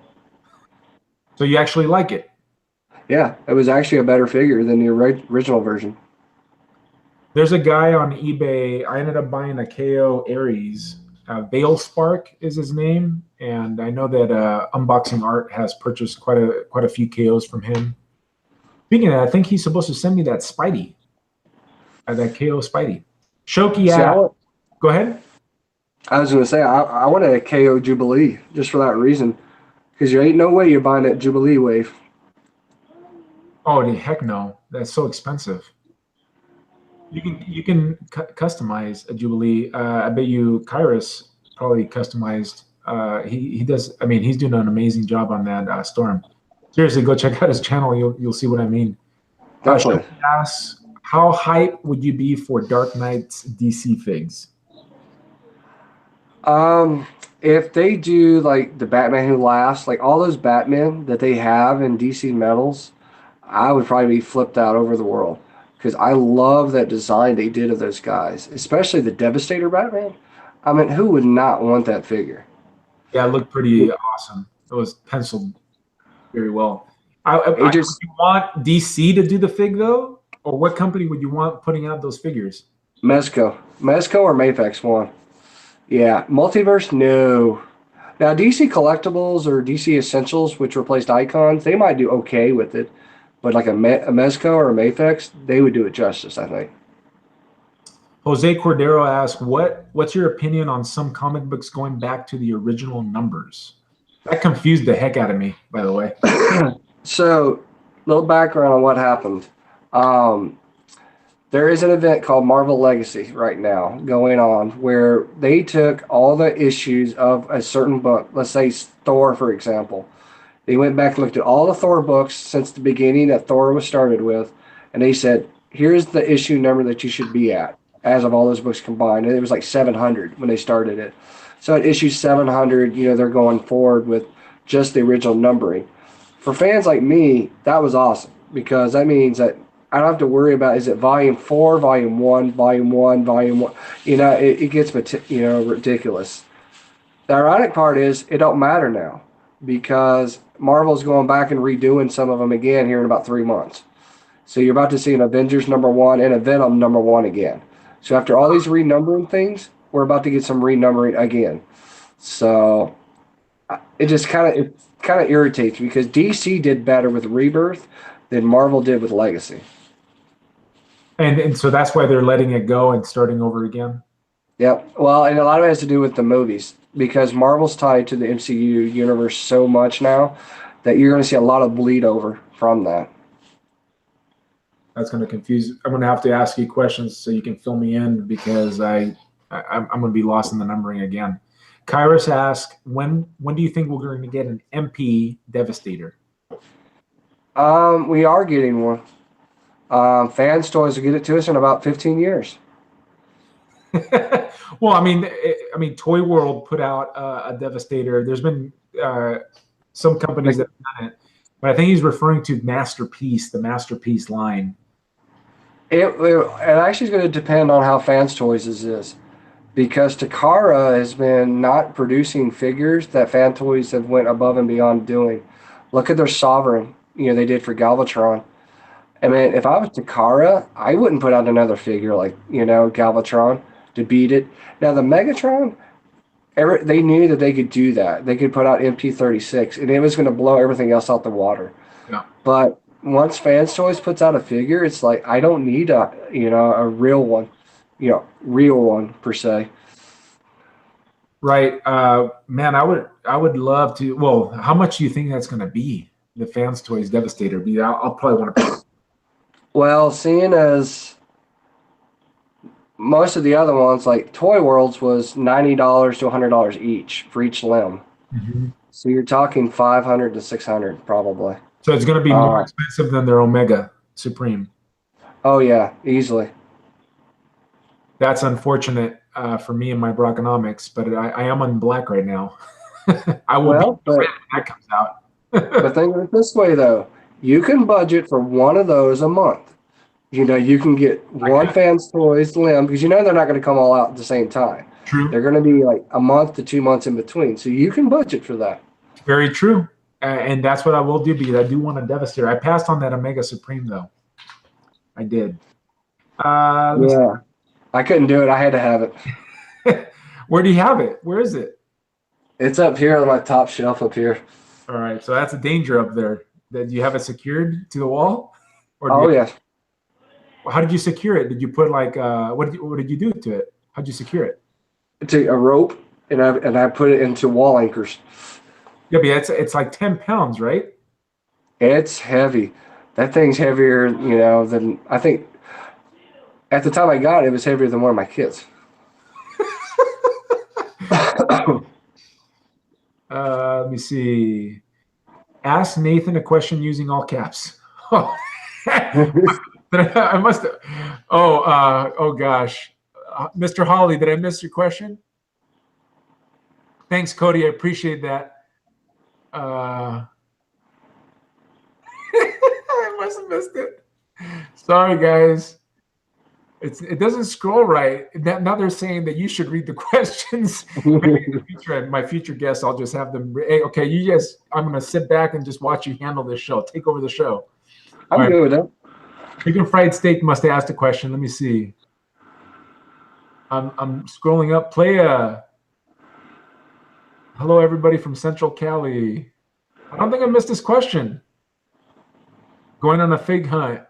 So you actually like it? Yeah, it was actually a better figure than the original version. There's a guy on eBay. I ended up buying a KO Aries. Veil Spark is his name, and I know that Unboxing Art has purchased quite a few KOs from him. Speaking of that, I think he's supposed to send me that Spidey, that KO Spidey. Shoki, See, go ahead. I was going to say, I wanted a KO Jubilee just for that reason. Because there ain't no way you're buying that Jubilee wave. Oh, heck no. That's so expensive. You can customize a Jubilee. I bet you Kairos probably customized. He does. I mean, he's doing an amazing job on that Storm. Seriously, go check out his channel. You'll see what I mean. Definitely. Asks, how hype would you be for Dark Knight's DC figs? If they do like the Batman Who Laughs, like all those Batmen that they have in DC Metals, I would probably be flipped out over the world because I love that design they did of those guys, especially the Devastator Batman. I mean, who would not want that figure? Yeah, it looked pretty awesome. It was penciled very well. It just would you want DC to do the fig though, or what company would you want putting out those figures? Mezco or Mafex one. Yeah, Multiverse, no. Now, DC Collectibles or DC Essentials, which replaced Icons, they might do okay with it. But like a Mezco or a Mafex, they would do it justice, I think. Jose Cordero asks, what's your opinion on some comic books going back to the original numbers? That confused the heck out of me, by the way. So, little background on what happened. There is an event called Marvel Legacy right now going on where they took all the issues of a certain book, let's say Thor, for example. They went back and looked at all the Thor books since the beginning that Thor was started with, and they said, here's the issue number that you should be at as of all those books combined. And it was like 700 when they started it. So at issue 700, they're going forward with just the original numbering. For fans like me, that was awesome because that means that I don't have to worry about, is it volume 4, volume 1, volume 1, volume 1. It gets ridiculous. The ironic part is it don't matter now because Marvel's going back and redoing some of them again here in about 3 months. So you're about to see an Avengers #1 and a Venom #1 again. So after all these renumbering things, we're about to get some renumbering again. So it just kind of irritates me because DC did better with Rebirth than Marvel did with Legacy. And so that's why they're letting it go and starting over again? Yep. Well, and a lot of it has to do with the movies because Marvel's tied to the MCU universe so much now that you're going to see a lot of bleed over from that. That's going to confuse. I'm going to have to ask you questions so you can fill me in because I'm going to be lost in the numbering again. Kairos asks, when do you think we're going to get an MP Devastator? We are getting one. Fans Toys will get it to us in about 15 years. Well, I mean, Toy World put out a Devastator. There's been some companies that have done it, but I think he's referring to Masterpiece, the Masterpiece line. It actually is going to depend on how Fans Toys is, because Takara has been not producing figures that Fan Toys have went above and beyond doing. Look at their Sovereign, they did for Galvatron. I mean, if I was Takara, I wouldn't put out another figure like, Galvatron to beat it. Now, the Megatron, they knew that they could do that. They could put out MP36, and it was going to blow everything else out the water. Yeah. But once Fans Toys puts out a figure, it's like, I don't need a real one, real one per se. Right. Man, I would love to. Well, how much do you think that's going to be? The Fans Toys Devastator. I'll probably want to. Well, seeing as most of the other ones, like Toy Worlds, was $90 to $100 each for each limb. Mm-hmm. So you're talking $500 to $600 probably. So it's going to be more expensive than their Omega Supreme. Oh yeah, easily. That's unfortunate for me and my Brockonomics, but I am on black right now. I will be when that comes out. But think of it this way, though. You can budget for one of those a month. You can get one Fans Toys limb because they're not going to come all out at the same time. True. They're going to be like a month to 2 months in between. So you can budget for that. Very true. And that's what I will do because I do want a Devastator. I passed on that Omega Supreme, though. I did. Let me see. Yeah. I couldn't do it. I had to have it. Where do you have it? Where is it? It's up here on my top shelf up here. All right, so that's a danger up there. That you have it secured to the wall, or Oh, yes. how did you secure it? Did you put like what did you do to it? How'd you secure it? It's a rope, and I put it into wall anchors. Yeah, but it's like 10 pounds, right? It's heavy. That thing's heavier, than I think. At the time I got it, it was heavier than one of my kids. Let me see. Ask Nathan a question using all caps. Oh, I must have. Oh gosh. Mr. Holly, did I miss your question? Thanks, Cody. I appreciate that. I must have missed it. Sorry, guys. It doesn't scroll right. Now they're saying that you should read the questions. Maybe in the future, my future guests, I'll just have them. Hey, okay, you guys, I'm going to sit back and just watch you handle this show. Take over the show. I'm good with that. Chicken fried steak must have asked a question. Let me see. I'm scrolling up. Hello, everybody from Central Cali. I don't think I missed this question. Going on a fig hunt.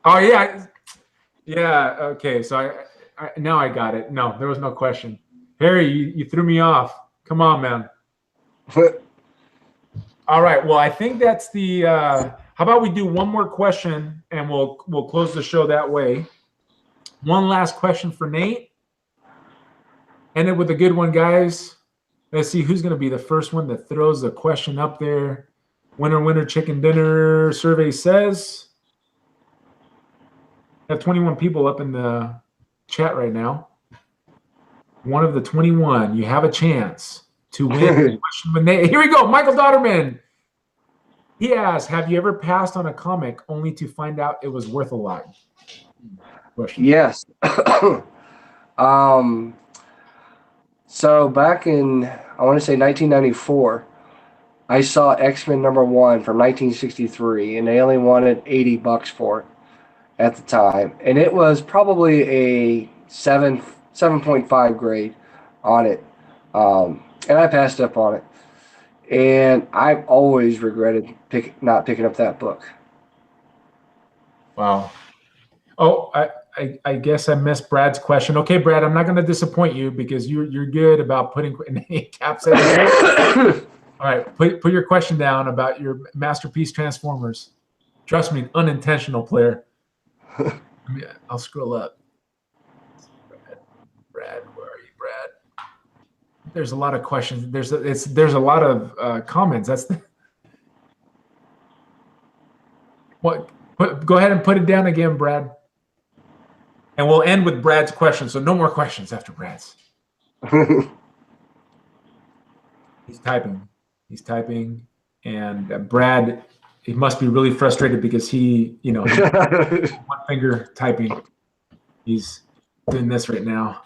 Oh yeah, yeah. Okay, so I now I got it. No, there was no question. Harry, you threw me off. Come on, man. All right. Well, I think that's the. How about we do one more question and we'll close the show that way. One last question for Nate. End it with a good one, guys. Let's see who's going to be the first one that throws the question up there. Winner, chicken dinner survey says. I have 21 people up in the chat right now. One of the 21, you have a chance to win. Here we go. Michael Dotterman. He asks, have you ever passed on a comic only to find out it was worth a lot? Question. Yes. So back in, I want to say 1994, I saw X-Men #1 from 1963, and they only wanted $80 for it at the time. And it was probably a 7.5 grade on it. And I passed up on it. And I've always regretted not picking up that book. Wow. Oh, I guess I missed Brad's question. Okay, Brad, I'm not going to disappoint you because you're good about putting caps in. All right, put your question down about your masterpiece Transformers. Trust me, unintentional player. I'll scroll up. Brad, where are you, Brad? There's a lot of questions. There's a lot of comments. That's the what. Go ahead and put it down again, Brad. And we'll end with Brad's question. So no more questions after Brad's. He's typing. And Brad, he must be really frustrated because he's one finger typing. He's doing this right now.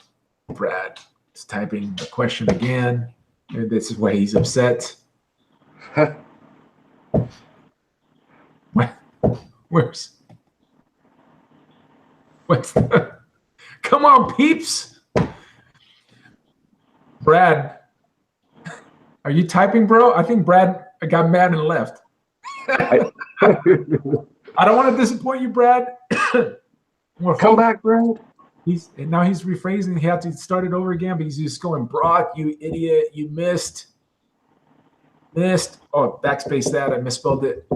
Brad is typing the question again. And this is why he's upset. Come on, peeps. Brad, are you typing, bro? I think Brad got mad and left. I don't want to disappoint you, Brad. Come back, Brad. He's rephrasing. He had to start it over again, but he's just going, Brock, you idiot, you missed. Oh, backspace that. I misspelled it.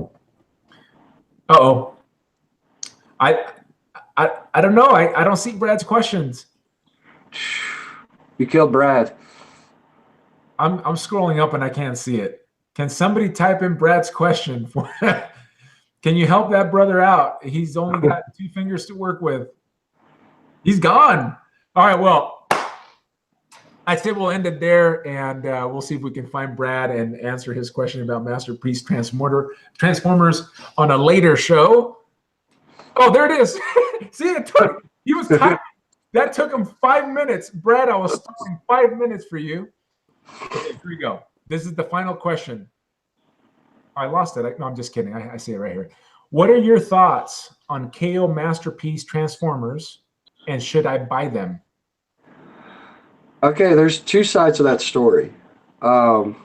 Uh-oh. I don't know. I don't see Brad's questions. You killed Brad. I'm scrolling up and I can't see it. Can somebody type in Brad's question? Can you help that brother out? He's only got 2 fingers to work with. He's gone. All right, well, I say we'll end it there, and we'll see if we can find Brad and answer his question about Masterpiece Transformers on a later show. Oh, there it is. See, he was typing. That took him 5 minutes. Brad, I was stopping 5 minutes for you. Okay, here we go. This is the final question. I lost it. No, I'm just kidding. I see it right here. What are your thoughts on KO Masterpiece Transformers, and should I buy them? Okay, there's two sides to that story. Um,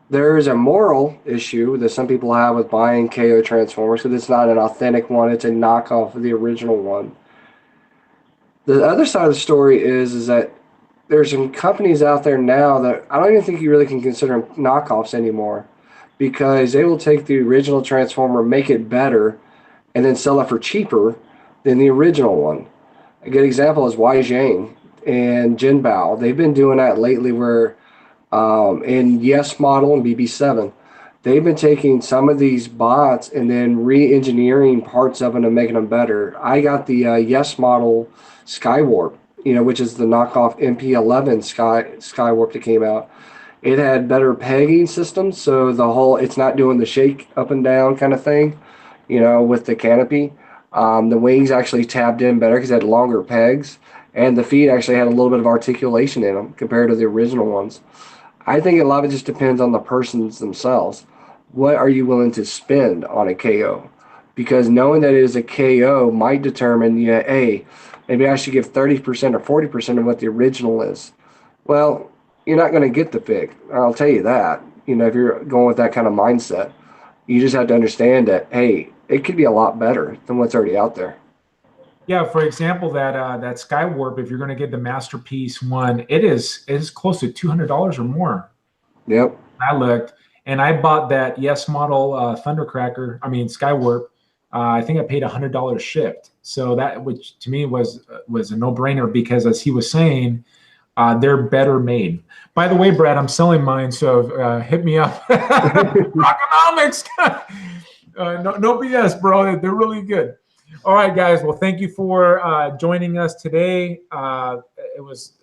there is a moral issue that some people have with buying KO Transformers because it's not an authentic one; it's a knockoff of the original one. The other side of the story is that there's some companies out there now that I don't even think you really can consider them knockoffs anymore, because they will take the original Transformer, make it better, and then sell it for cheaper than the original one. A good example is Zhang and Jinbao. They've been doing that lately where in Yes Model and BB7, they've been taking some of these bots and then re-engineering parts of them and making them better. I got the Yes Model Skywarp, which is the knockoff MP11 Skywarp that came out. It had better pegging systems, so it's not doing the shake up and down kind of thing, with the canopy. The wings actually tabbed in better because it had longer pegs, and the feet actually had a little bit of articulation in them compared to the original ones. I think a lot of it just depends on the persons themselves. What are you willing to spend on a KO? Because knowing that it is a KO might determine, hey, maybe I should give 30% or 40% of what the original is. Well, you're not going to get the pick. I'll tell you that. If you're going with that kind of mindset, you just have to understand that, hey, it could be a lot better than what's already out there. Yeah, for example, that Skywarp, if you're going to get the Masterpiece one, it is close to $200 or more. Yep. I looked, and I bought that Yes Model Skywarp. I think I paid $100 shipped. So that, which to me was a no-brainer, because as he was saying, they're better made. By the way, Brad, I'm selling mine, so hit me up. Rockonomics. No BS, bro. They're really good. All right, guys. Well, thank you for joining us today. It was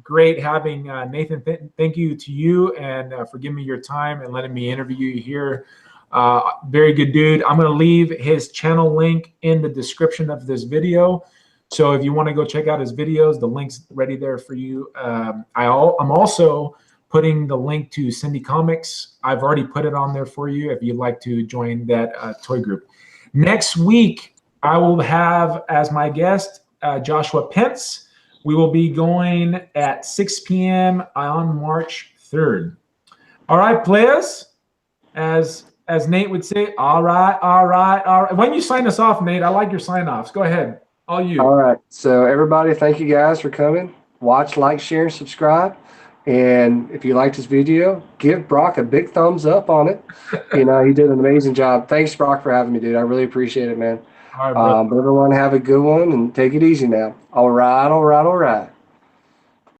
great having Nathan. Thank you to you, and for giving me your time and letting me interview you here. Very good dude. I'm going to leave his channel link in the description of this video. So if you want to go check out his videos, the link's ready there for you. I'm also putting the link to Syndi-Comics. I've already put it on there for you if you'd like to join that toy group. Next week, I will have as my guest Joshua Pence. We will be going at 6 p.m. on March 3rd. All right, players. As Nate would say, all right, all right, all right. When you sign us off, Nate, I like your sign-offs. Go ahead. All you. All right. So everybody, thank you guys for coming. Watch, like, share, and subscribe. And if you liked this video, give Brock a big thumbs up on it. He did an amazing job. Thanks, Brock, for having me, dude. I really appreciate it, man. All right, but everyone have a good one and take it easy now. All right, all right, all right.